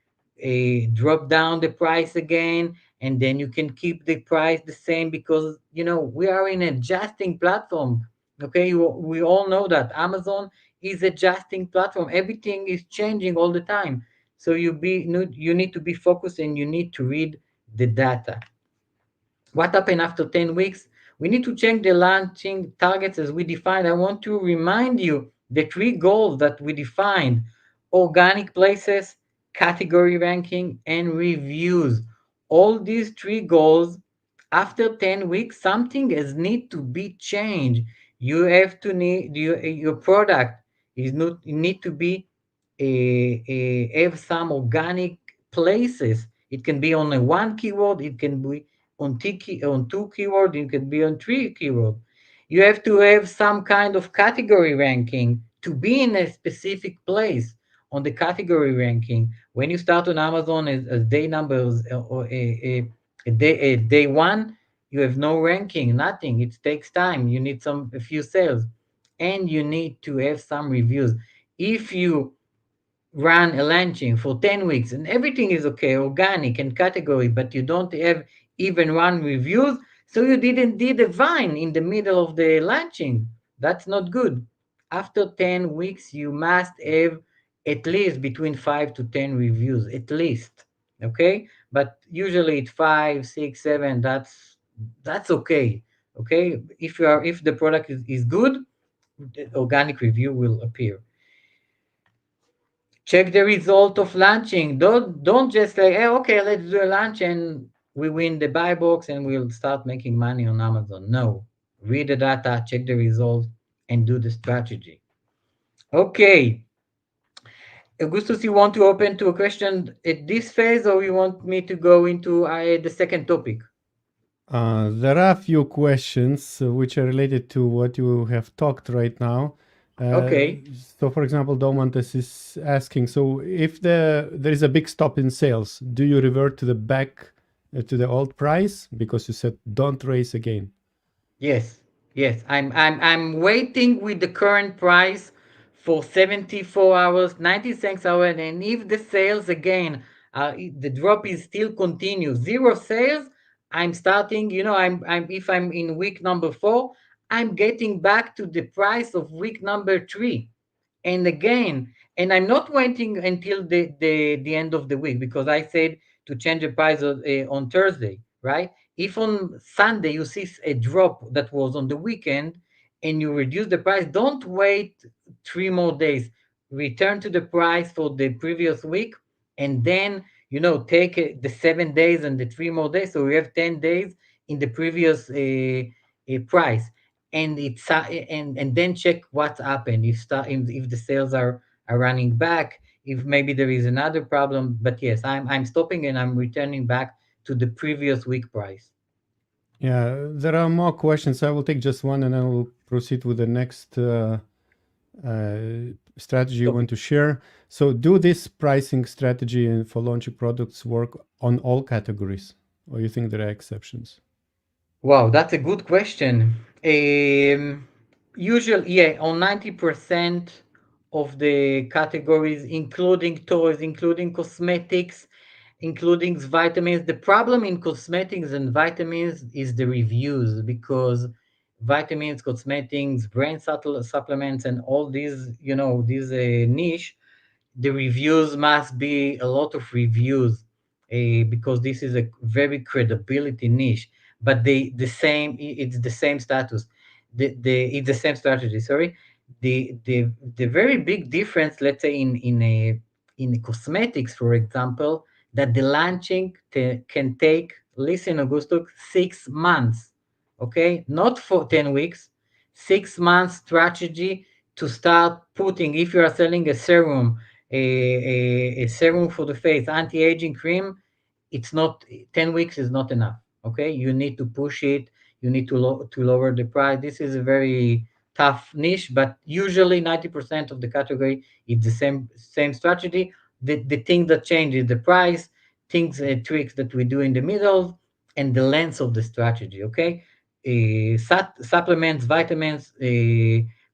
drop down the price again, and then you can keep the price the same, because we are in adjusting platform. Okay, we all know that Amazon is adjusting platform. Everything is changing all the time. So you need to be focused, and you need to read the data. What happened after 10 weeks? We need to check the launching targets as we defined. I want to remind you the three goals that we defined: organic places, category ranking, and reviews. All these three goals, after 10 weeks, something has need to be changed. You have to need your product is not need to be have some organic places. It can be on a one keyword, it can be on two keyword, it can be on three keyword. You have to have some kind of category ranking to be in a specific place on the category ranking. When you start on Amazon as day numbers, or a day one, you have no ranking, nothing. It takes time. You need a few sales, and you need to have some reviews. If you run a launching for 10 weeks and everything is okay, organic and category, but you don't have even run reviews, so you didn't did a vine in the middle of the launching. That's not good. After 10 weeks, you must have at least between 5 to 10 reviews, at least. Okay? But usually it's 5, 6, 7. That's okay. Okay? If the product is good, the organic review will appear. Check the result of launching. Don't just say, hey, okay, let's do a launch and we win the buy box and we'll start making money on Amazon. No. Read the data, check the results, and do the strategy. Okay. Augustus, you want to open to a question at this phase, or you want me to go into the second topic? There are a few questions which are related to what you have talked right now. Okay. So, for example, Domantas is asking, so if there is a big stop in sales, do you revert to the back to the old price? Because you said don't raise again. Yes, yes. I'm waiting with the current price for 74 hours, 90 cents hour, and if the sales again, the drop is still continue, zero sales, I'm starting. I'm if I'm in week number 4, I'm getting back to the price of week number 3, and again. And I'm not waiting until the end of the week, because I said to change the price on Thursday, right? If on Sunday you see a drop that was on the weekend and you reduce the price, don't wait 3 more days. Return to the price for the previous week, and then take the 7 days and the 3 more days. So we have 10 days in the previous price, and and then check what's happened, if the sales are running back, if maybe there is another problem. But yes, I'm stopping and I'm returning back to the previous week price. Yeah, there are more questions. I will take just one and I will proceed with the next strategy you want to share. So, do this pricing strategy for launching products work on all categories, or you think there are exceptions? Wow, that's a good question. Usually, yeah, on 90% of the categories, including toys, including cosmetics, including vitamins. The problem in cosmetics and vitamins is the reviews, because vitamins, cosmetics, brain supplements, and all these, these niche, the reviews must be a lot of reviews, because this is a very credibility niche. But it's the same status, it's the same strategy, sorry. The very big difference, let's say, in cosmetics, for example, that the launching can take, listen, Augusto, 6 months. Okay, not for 10 weeks, 6 months strategy to start putting. If you are selling a serum, a serum for the face, anti-aging cream, it's not, 10 weeks is not enough. Okay, you need to push it, you need to lower the price. This is a very tough niche, but usually 90% of the category, it's the same strategy. The thing that changes the price, things, tricks that we do in the middle, and the length of the strategy. Okay, supplements, vitamins,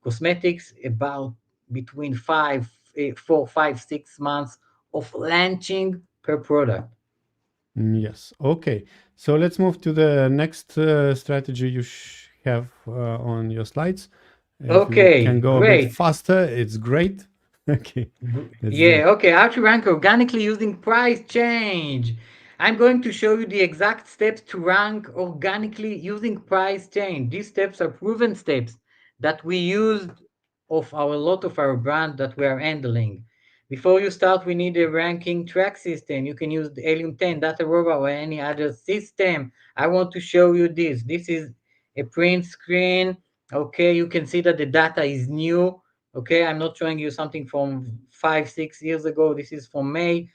cosmetics, about between 4, 5, 6 months of launching per product. Yes. Okay. So let's move to the next strategy you have on your slides. If you Okay, can go a bit great. faster, it's great. Okay. Let's do Yeah, it. okay. How to rank organically using price change. I'm going to show you the exact steps to rank organically using price change. These steps are proven steps that we used of our lot of our brand that we are handling. Before you start, we need a ranking track system. You can use the Helium 10, Data Rover, or any other system. I want to show you this. This is a print screen. Okay, you can see that the data is new. Okay, I'm not showing you something from 5, 6 years ago. This is from May.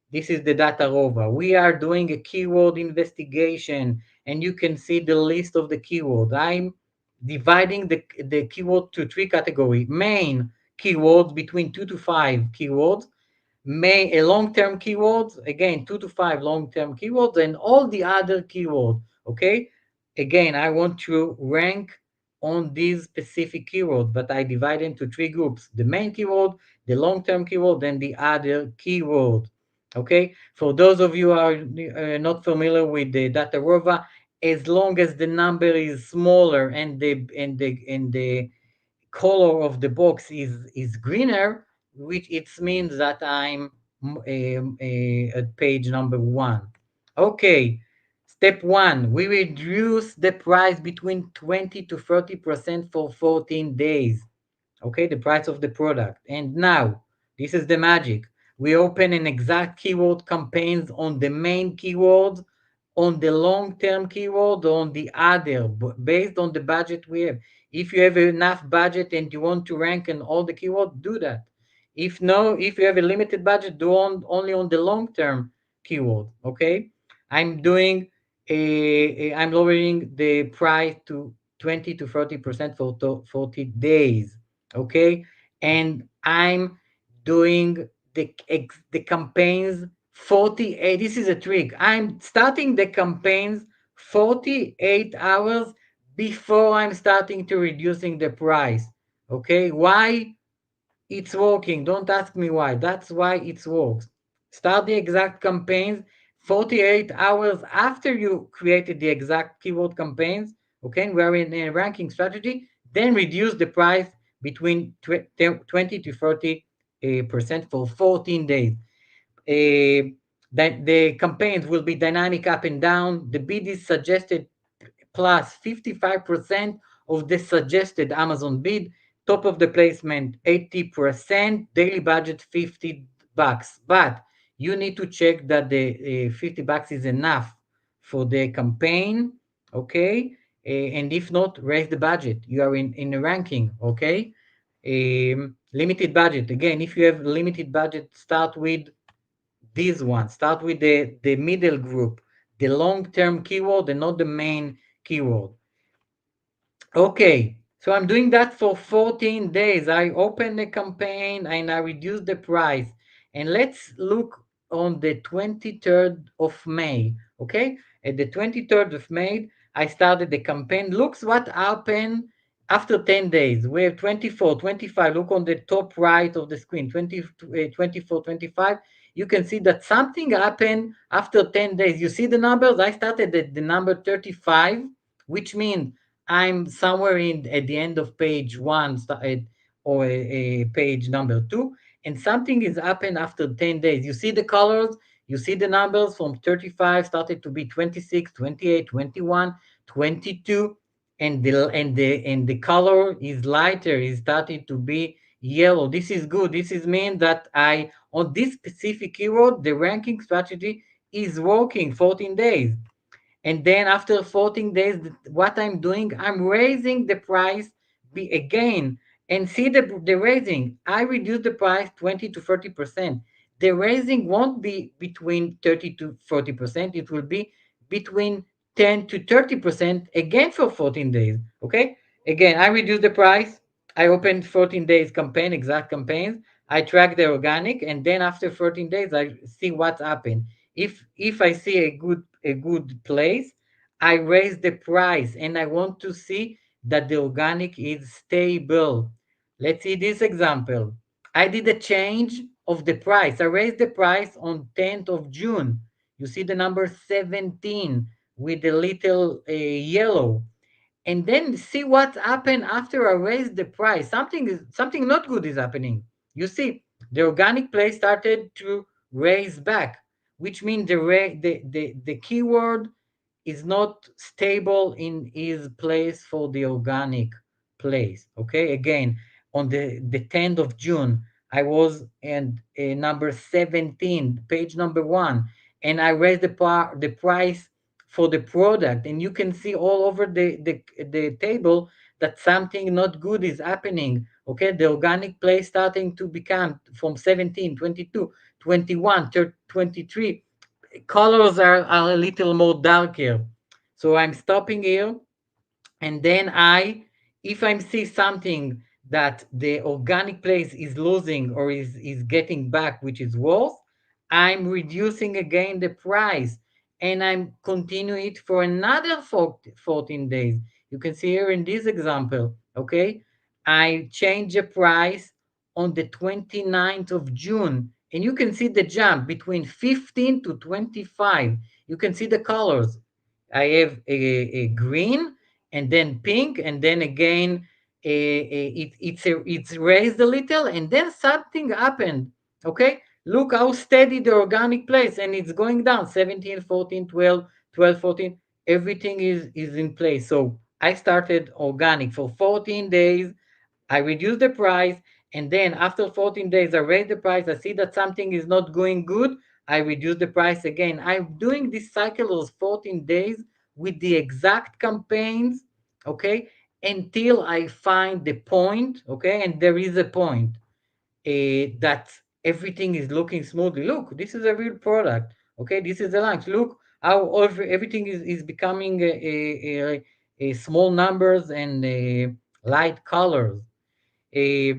This is the data rover. We are doing a keyword investigation, and you can see the list of the keywords. I'm dividing the keyword to 3 categories: main keywords, between 2 to 5 keywords; a long-term keywords, again 2 to 5 long-term keywords; and all the other keywords. Okay, again, I want to rank on these specific keywords, but I divide into 3 groups: the main keyword, the long-term keyword, and the other keyword. Okay, for those of you who are not familiar with the data rover, as long as the number is smaller and the color of the box is greener, which it means that I'm at page number 1. Okay, step 1, we reduce the price between 20 to 30% for 14 days. Okay, the price of the product. And now, this is the magic. We open an exact keyword campaigns on the main keywords, on the long-term keyword, on the other, based on the budget we have. If you have enough budget and you want to rank in all the keywords, do that. If no, if you have a limited budget, only on the long-term keyword. Okay, I'm doing I'm lowering the price to 20 to 30% for 40 days. Okay, and I'm doing the campaigns 48. This is a trick. I'm starting the campaigns 48 hours before I'm starting to reducing the price. Okay, why? It's working. Don't ask me why. That's why it works. Start the exact campaigns 48 hours after you created the exact keyword campaigns. Okay, we're in a ranking strategy. Then reduce the price between 20 to 30% for 14 days. That the campaigns will be dynamic up and down. The bid is suggested plus 55% of the suggested Amazon bid. Top of the placement 80%. Daily budget $50. But you need to check that the $50 is enough for the campaign. Okay. And if not, raise the budget. You are in a ranking. Okay. Limited budget. Again, if you have limited budget, start with this one. Start with the middle group, the long-term keyword and not the main keyword. Okay, so I'm doing that for 14 days. I open the campaign and I reduce the price. And let's look on the 23rd of May. Okay, at the 23rd of May, I started the campaign. Looks what happened after 10 days. We have 24, 25. Look on the top right of the screen, 24, 25. You can see that something happened after 10 days. You see the numbers? I started at the number 35, which means I'm somewhere at the end of page one or page number two, and something is happened after 10 days. You see the colors, you see the numbers from 35 started to be 26, 28, 21, 22, and the color is lighter, is starting to be yellow. This is good. This is mean that on this specific keyword, the ranking strategy is working 14 days. And then after 14 days, what I'm doing, I'm raising the price again, and see the raising. I reduce the price 20 to 30%. The raising won't be between 30 to 40%. It will be between 10 to 30% again for 14 days. Okay. Again, I reduce the price. I opened 14 days campaign, exact campaigns. I track the organic, and then after 14 days, I see what's happened. If I see a good place, I raise the price, and I want to see that the organic is stable. Let's see this example. I did a change of the price. I raised the price on 10th of June. You see the number 17 with the little yellow. And then see what happened after I raised the price. Something not good is happening. You see, the organic place started to raise back, which means the keyword is not stable in his place for the organic place. Okay, again, on the 10th of June, I was in number 17, page number 1, and I raised the price for the product, and you can see all over the table that something not good is happening. Okay, the organic place starting to become from 17, 22, 21, 23. Colors are a little more darker. So I'm stopping here, and then if I see something that the organic place is losing or is getting back, which is worse, I'm reducing again the price, and I'm continue it for another 14 days. You can see here in this example, okay? I change the price on the 29th of June, and you can see the jump between 15 to 25. You can see the colors. I have a green, and then pink, and then again it's raised a little, and then something happened. Okay, look how steady the organic place, and it's going down 17, 14, 12, 12, 14. Everything is in place. So I started organic for 14 days. I reduce the price, and then after 14 days, I raise the price. I see that something is not going good. I reduce the price again. I'm doing this cycle of 14 days with the exact campaigns, okay, until I find the point, okay, and there is a point that everything is looking smoothly. Look, this is a real product, okay, this is a launch. Look how everything is becoming a small numbers and light colors. Uh,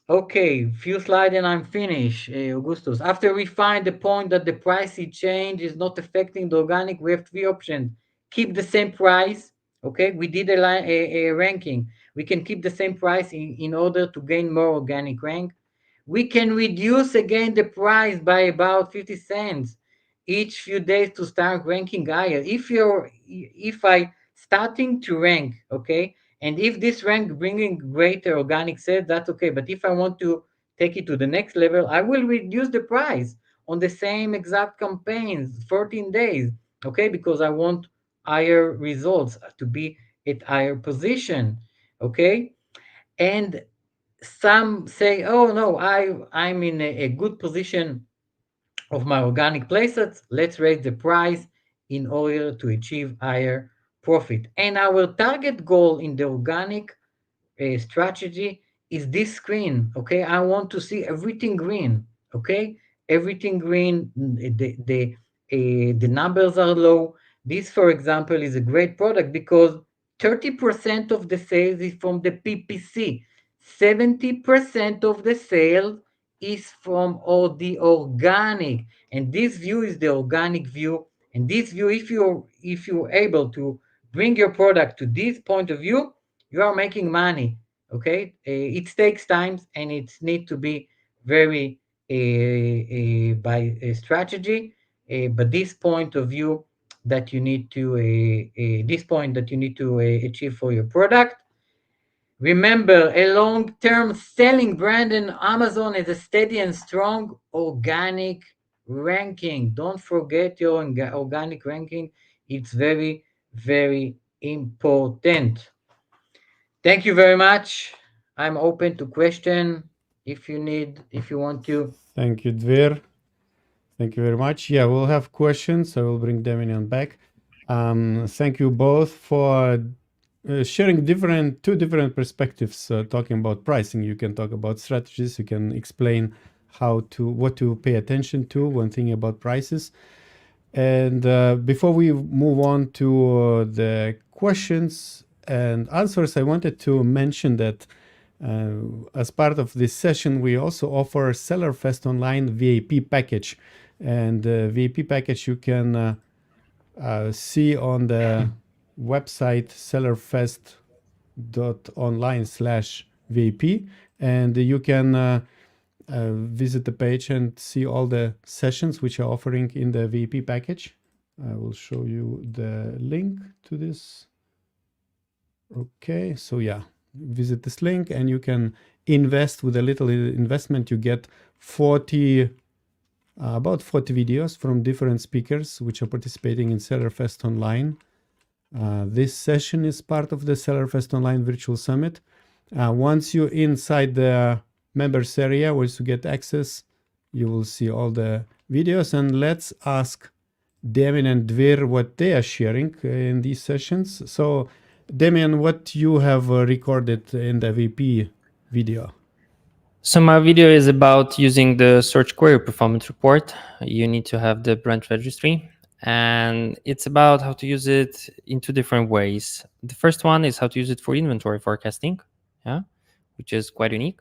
okay, few slides and I'm finished, Augustus. After we find the point that the pricey change is not affecting the organic, we have three options. Keep the same price. Okay, we did a ranking. We can keep the same price in order to gain more organic rank. We can reduce again the price by about 50 cents each few days to start ranking higher. If I starting to rank, okay, And if this rank bringing greater organic sales, that's okay. But if I want to take it to the next level, I will reduce the price on the same exact campaigns, 14 days, okay? Because I want higher results to be at higher position, okay? And some say, oh no, I'm in a good position of my organic places. Let's raise the price in order to achieve higher profit. And our target goal in the organic strategy is this screen. Okay, I want to see everything green. Okay, everything green. The numbers are low. This, for example, is a great product because 30% of the sales is from the PPC. 70% of the sales is from all the organic, and this view is the organic view. And this view, if you're able to bring your product to this point of view, you are making money. Okay, it takes time and it need to be very by a strategy, but this point of view that you need to this point that you need to achieve for your product. Remember, a long-term selling brand in Amazon is a steady and strong organic ranking. Don't forget your organic ranking. It's very, very important. Thank you very much. I'm open to question if you want to. Thank you, Dvir. Thank you very much. Yeah, we'll have questions. I will bring Demian back. Thank you both for sharing two different perspectives, talking about pricing. You can talk about strategies. You can explain what to pay attention to when thinking about prices. And before we move on to the questions and answers, I wanted to mention that as part of this session, we also offer SellerFest Online VAP package. And VAP package you can see on the website sellerfest.online/VAP, and you can visit the page and see all the sessions which are offering in the VAP package. I will show you the link to this. Okay, so yeah, visit this link and you can invest. With a little investment. You get about 40 videos from different speakers which are participating in SellerFest Online. This session is part of the SellerFest Online Virtual Summit. Once you're inside the members area, once you get access, you will see all the videos. And let's ask Demian and Dvir what they are sharing in these sessions. So Demian, what you have recorded in the VP video? So my video is about using the search query performance report. You need to have the brand registry, and it's about how to use it in two different ways. The first one is how to use it for inventory forecasting, which is quite unique.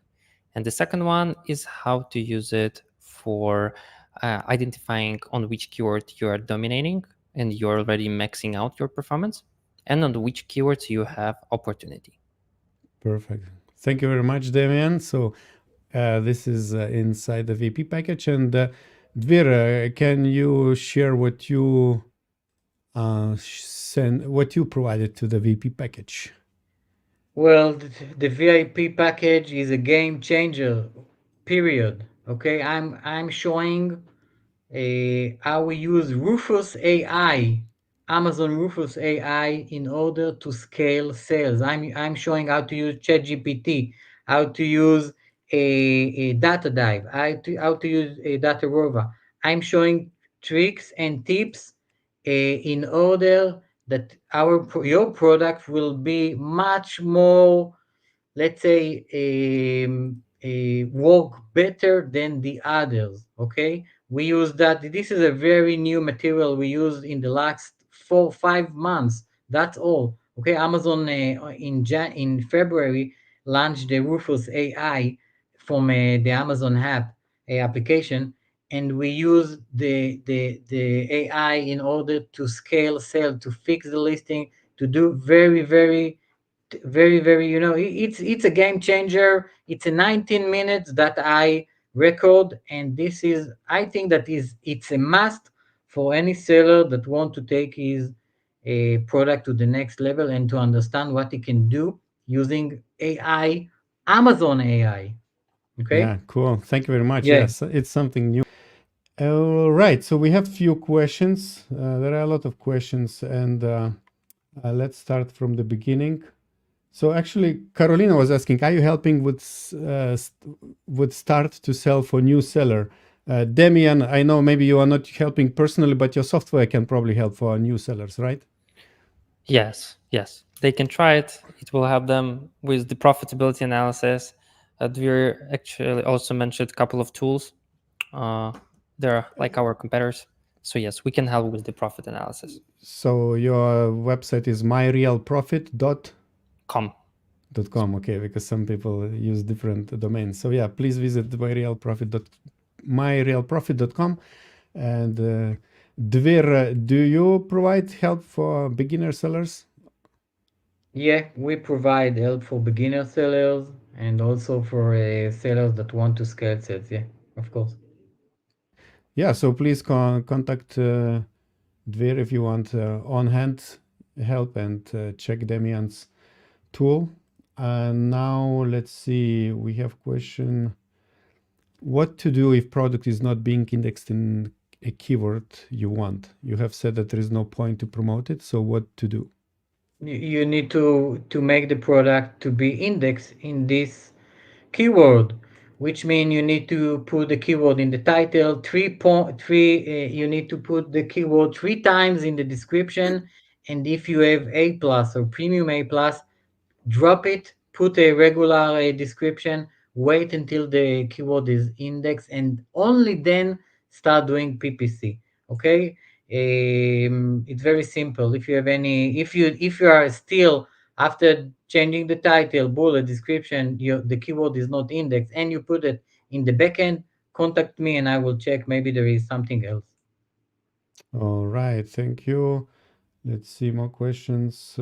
And the second one is how to use it for identifying on which keyword you are dominating and you're already maxing out your performance, and on which keywords you have opportunity. Perfect. Thank you very much, Demian. So this is inside the VP package. And Dvir, can you share what you provided to the VP package? Well, the VIP package is a game changer. Period. Okay, I'm showing how we use Rufus AI, Amazon Rufus AI, in order to scale sales. I'm showing how to use ChatGPT, how to use a data dive, how to use a data rover. I'm showing tricks and tips in order that your product will be much more, let's say, work better than the others. Okay, we use that. This is a very new material we used in the last 4-5 months. That's all. Okay, Amazon in February launched the Rufus AI from the Amazon app application, and we use the AI in order to scale sale, to fix the listing, to do very, very, very, it's a game changer. It's a 19 minutes that I record, and this is, I think that it's a must for any seller that want to take his product to the next level and to understand what he can do using AI, Amazon AI. Okay. Yeah, cool. Thank you very much. Yeah. Yes, it's something new. All right, so we have few questions. There are a lot of questions, and let's start from the beginning. So actually, Carolina was asking, are you helping with start to sell for new seller? Demian, I know maybe you are not helping personally, but your software can probably help for new sellers, right? Yes, yes, they can try it. It will help them with the profitability analysis. DVIR actually also mentioned a couple of tools. They're like our competitors. So yes, we can help with the profit analysis. So your website is myrealprofit.com. Com. Okay, because some people use different domains. So yeah, please visit myrealprofit.com. And DVIR, do you provide help for beginner sellers? Yeah, we provide help for beginner sellers and also for sellers that want to scale sales. Yeah, of course. Yeah, so please contact DVIR if you want on-hand help and check Demian's tool. And now let's see, we have question. What to do if product is not being indexed in a keyword you want? You have said that there is no point to promote it, so what to do? You need to make the product to be indexed in this keyword, which means you need to put the keyword in the title. You need to put the keyword 3 times in the description, and if you have A plus or premium A plus, drop it, put a regular description, wait until the keyword is indexed, and only then start doing PPC. Okay, it's very simple. If you have any, if you are still after changing the title, bullet, description, the keyword is not indexed, and you put it in the backend, contact me and I will check. Maybe there is something else. All right, thank you. Let's see more questions.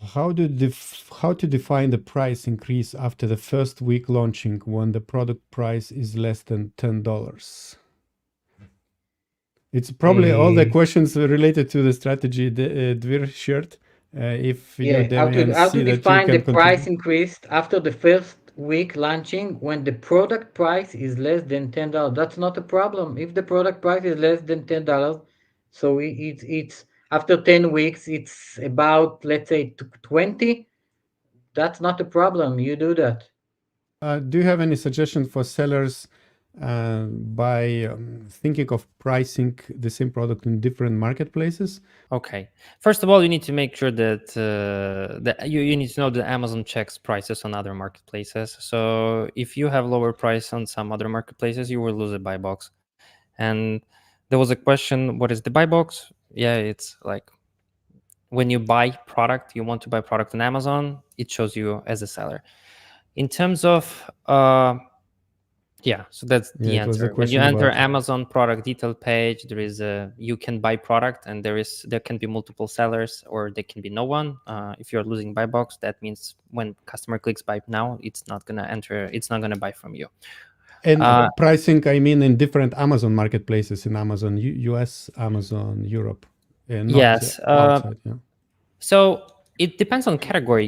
How to define the price increase after the first week launching when the product price is less than $10? It's probably all the questions related to the strategy Dvir shared. If you, Yeah, Demian, how to see that you define the can price contribute. increase after the first week launching when the product price is less than $10. That's not a problem. If the product price is less than $10, so it's after 10 weeks, it's about, let's say, 20. That's not a problem. You do that. Do you have any suggestion for sellers by thinking of pricing the same product in different marketplaces? Okay. First of all, you need to make sure that you need to know that Amazon checks prices on other marketplaces. So if you have lower price on some other marketplaces, you will lose a buy box. And there was a question, what is the buy box? Yeah, it's like when you buy product, you want to buy product on Amazon, it shows you as a seller. In terms of yeah, so that's the Yeah, it was a answer. When you question enter about Amazon product detail page, there is a you can buy product, and there can be multiple sellers, or there can be no one. If you're losing buy box, that means when customer clicks buy now, it's not gonna buy from you. and pricing, I mean, in different Amazon marketplaces, in Amazon US, Amazon Europe, and not Yes. outside. Yeah. So it depends on category,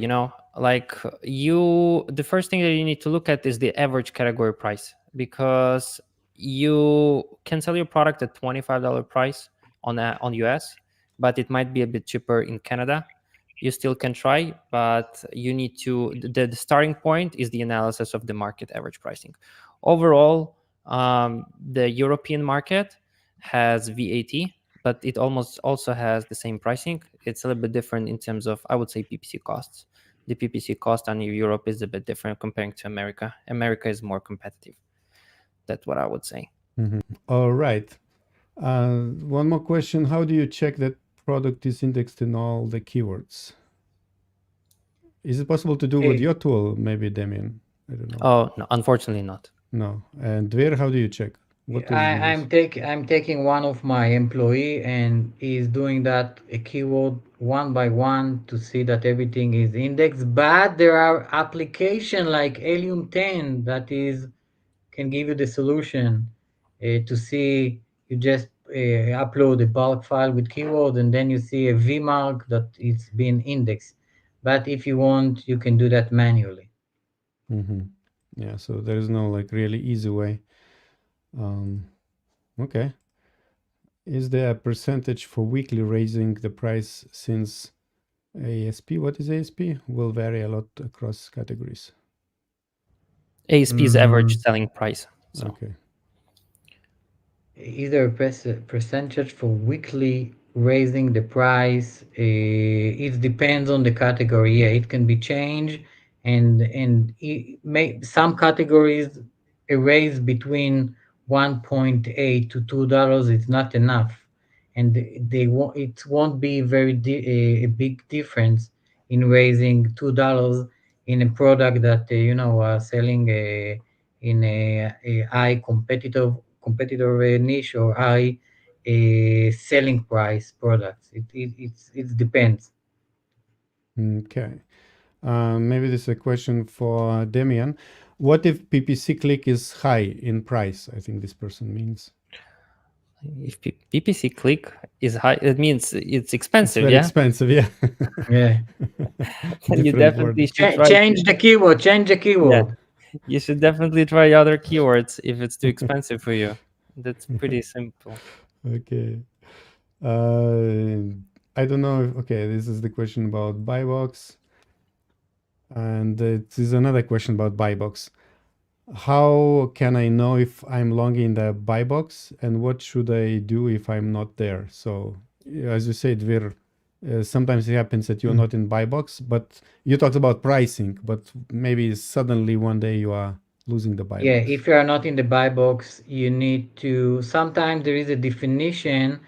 like the first thing that you need to look at is the average category price, because you can sell your product at $25 price on US, but it might be a bit cheaper in Canada. You still can try, but you need to, the starting point is the analysis of the market average pricing. Overall, the European market has VAT, but it almost also has the same pricing. It's a little bit different in terms of, I would say, PPC costs. The PPC cost on Europe is a bit different comparing to America. America is more competitive. That's what I would say. All right. One more question. How do you check that product is indexed in all the keywords? Is it possible to do with your tool, maybe, Demian? I don't know. Oh, no, unfortunately not. No. And Dvir, how do you check? What tools do you use? I'm taking one of my employee and he's doing that a keyword one by one to see that everything is indexed. But there are application like Helium 10 that is can give you the solution to see. You just upload a bulk file with keywords, and then you see a vmark that it's been indexed. But if you want, you can do that manually. Mm-hmm. Yeah, so there is no like really easy way. Okay. Is there a percentage for weekly raising the price since ASP? What is ASP? Will vary a lot across categories. ASP is average selling price. So Okay. Either percentage for weekly raising the price. It depends on the category. Yeah, it can be changed, and it some categories a raise between 1.8 to $2 is not enough, and it won't be a big difference in raising $2 in a product that selling in a high competitor niche or high selling price products. It depends. Okay. Maybe this is a question for Demian. What if PPC click is high in price? I think this person means. if PPC click is high, it means it's It's expensive. very Yeah, expensive, yeah. Yeah. then you Different definitely word. should try. Change the keyword. Change the Yeah, keyword. you should definitely try other keywords if it's too expensive for you. That's pretty simple. Okay. I don't know. Okay, this is the question about buy box. And it is another question about buy box. How can I know if I'm long in the buy box, and what should I do if I'm not there? So, as you said, sometimes it happens that you're not in buy box, but you talked about pricing, but maybe suddenly one day you are losing the buy Yeah, box. if you are not in the buy box, you need to. Sometimes there is a definition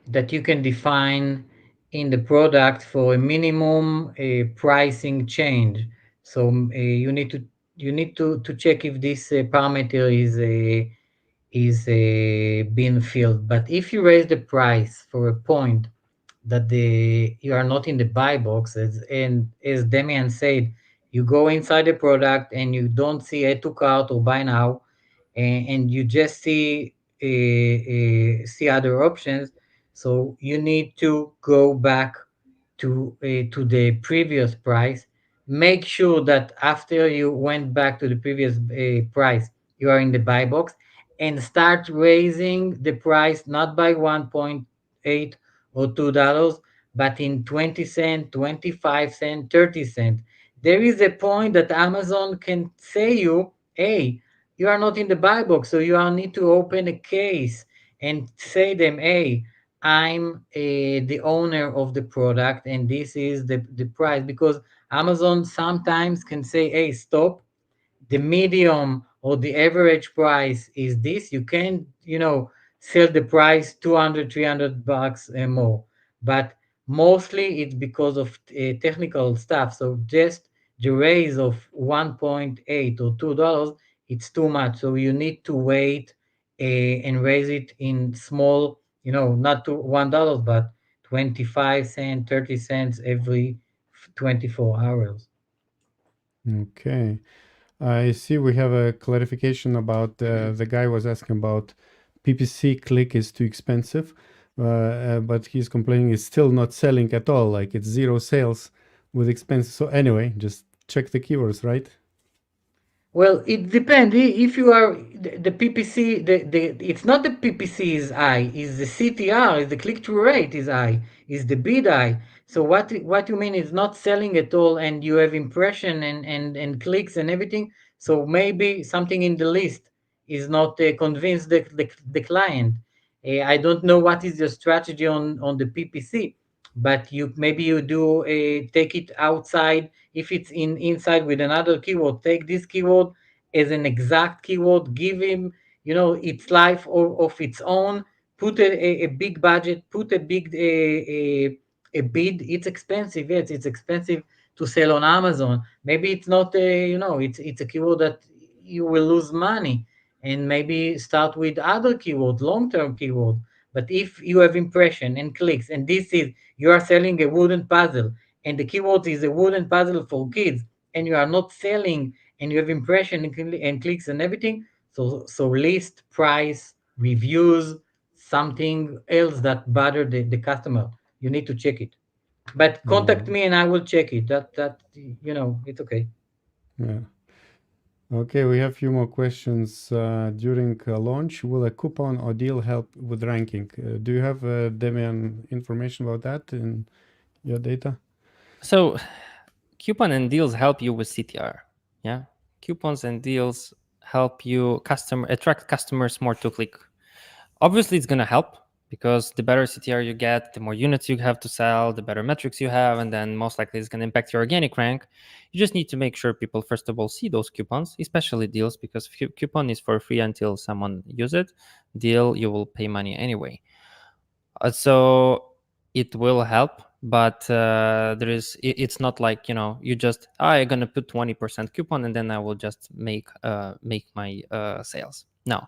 that you can define in the product for a minimum pricing change. So you need to check if this parameter is being filled. But if you raise the price for a point that you are not in the buy box, and as Demian said, you go inside the product and you don't see add to cart or buy now, and you just see other options. So you need to go back to the previous price. Make sure that after you went back to the previous price, you are in the buy box, and start raising the price not by 1.8 or $2, but in 20 cent, 25 cent, 30 cent. There is a point that Amazon can say you, hey, you are not in the buy box, so you need to open a case and say them, hey, I'm the owner of the product, and this is the price. Because Amazon sometimes can say, hey, stop, the medium or the average price is this. You can sell the price 200, $300 and more. But mostly it's because of technical stuff. So just the raise of 1.8 or $2, it's too much. So you need to wait and raise it in small, not to $1, but 25 cents, 30 cents every 24 hours. Okay. I see we have a clarification about the guy was asking about PPC click is too expensive, but he's complaining it's still not selling at all. Like it's zero sales with expenses. So anyway, just check the keywords, right? Well, it depends. If you are the PPC, it's not the PPC is high, is the CTR, is the click-through rate is high, is the bid high. So what you mean is not selling at all, and you have impression and clicks and everything. So maybe something in the list is not convinced the client. I don't know what is your strategy on the PPC, but you do take it outside. If it's inside with another keyword, take this keyword as an exact keyword, give him its life of its own, put a big budget, put a big a bid. It's expensive. Yes, it's expensive to sell on Amazon. Maybe it's not it's a keyword that you will lose money, and maybe start with other keyword, long-term keyword. But if you have impression and clicks, and this is you are selling a wooden puzzle, and the keyword is a wooden puzzle for kids, and you are not selling, and you have impression and clicks and everything. So list, price, reviews, something else that bothered the customer, you need to check it. But contact me and I will check it. That it's okay. Yeah. Okay, we have a few more questions. During launch, will a coupon or deal help with ranking? Do you have Demian information about that in your data? So coupon and deals help you with CTR. Yeah, coupons and deals help you attract customers more to Klik. Obviously, it's gonna help because the better CTR you get, the more units you have to sell, the better metrics you have, and then most likely it's gonna impact your organic rank. You just need to make sure people first of all see those coupons, especially deals, because coupon is for free until someone use it. Deal, you will pay money anyway. So it will help, but it's not like you just I'm gonna put 20% coupon and then I will just make my sales. No,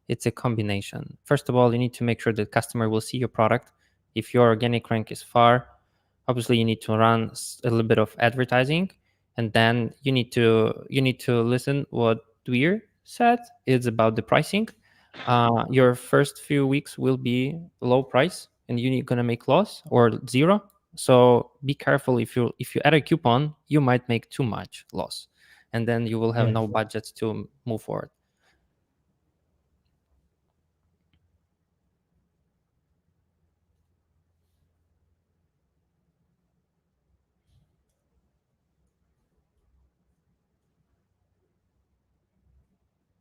it's a combination. First of all, you need to make sure the customer will see your product. If your organic rank is far, obviously you need to run a little bit of advertising, and then you need to listen what DVIR said. It's about the pricing. Your first few weeks will be low price and you're gonna make loss or zero. So be careful. If you add a coupon, you might make too much loss, and then you will have no budget to move forward.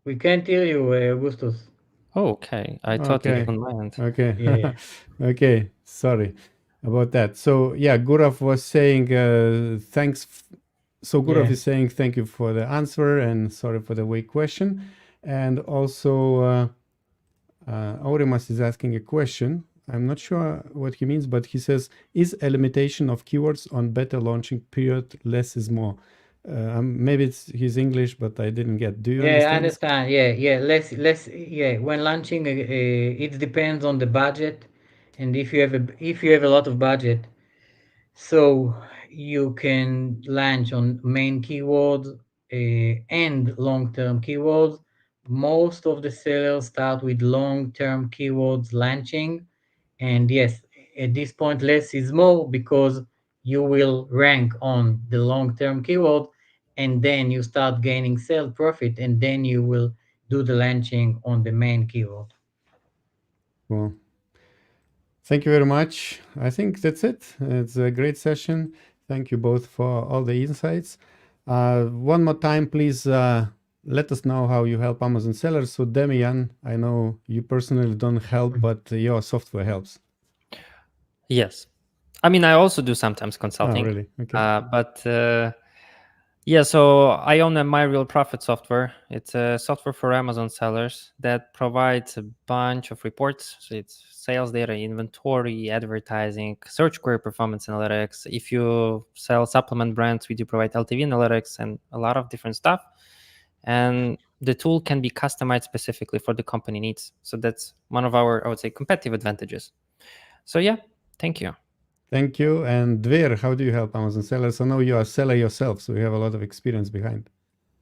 We can't hear you, Augustus. Oh, okay. I thought Okay. it on my end. Okay. Yeah. Okay. Sorry about that. So yeah, Gurav was saying thanks. So Gurav Yeah. is saying thank you for the answer and sorry for the weak question. And also Aurimas is asking a question. I'm not sure what he means, but he says, is a limitation of keywords on beta launching period less is more? Maybe it's his English, but I didn't get. Do you Yeah, I understand? understand. Yeah. Less. Yeah, when launching, it depends on the budget, and if you have a lot of budget, so you can launch on main keywords and long-term keywords. Most of the sellers start with long-term keywords launching, and yes, at this point, less is more because you will rank on the long-term keyword, and then you start gaining sales profit, and then you will do the launching on the main keyword. Well, thank you very much. I think that's it. It's a great session. Thank you both for all the insights. One more time, please let us know how you help Amazon sellers. So Demian, I know you personally don't help, but your software helps. Yes. I mean, I also do sometimes consulting. Oh, really? Okay. But yeah, so I own a My Real Profit software. It's a software for Amazon sellers that provides a bunch of reports. So it's sales data, inventory, advertising, search query performance analytics. If you sell supplement brands, we do provide LTV analytics and a lot of different stuff. And the tool can be customized specifically for the company needs. So that's one of our, I would say, competitive advantages. So yeah, thank you. Thank you. And DVIR, how do you help Amazon sellers? I know you are a seller yourself, so you have a lot of experience behind.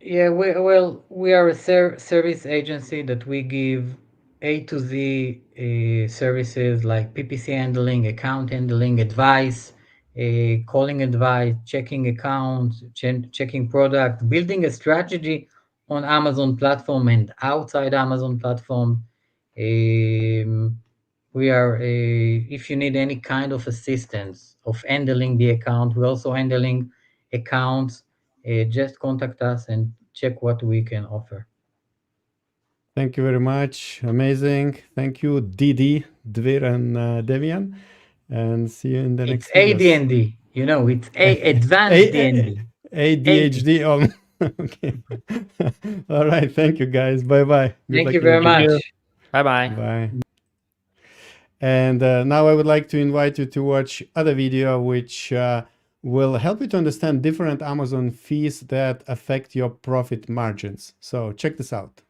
Yeah, we are a service agency that we give A to Z services like PPC handling, account handling, advice, calling advice, checking accounts, checking product, building a strategy on Amazon platform and outside Amazon platform. We are if you need any kind of assistance of handling the account, we're also handling accounts. Just contact us and check what we can offer. Thank you very much. Amazing. Thank you, Didi, DVIR, and Demian. And see you in the It's next videos. ADND, it's advanced DND. ADHD. Okay. All right. Thank you, guys. Bye-bye. Good Thank luck you in your very business. much. Bye-bye. Bye. And now I would like to invite you to watch other video which will help you to understand different Amazon fees that affect your profit margins. So check this out.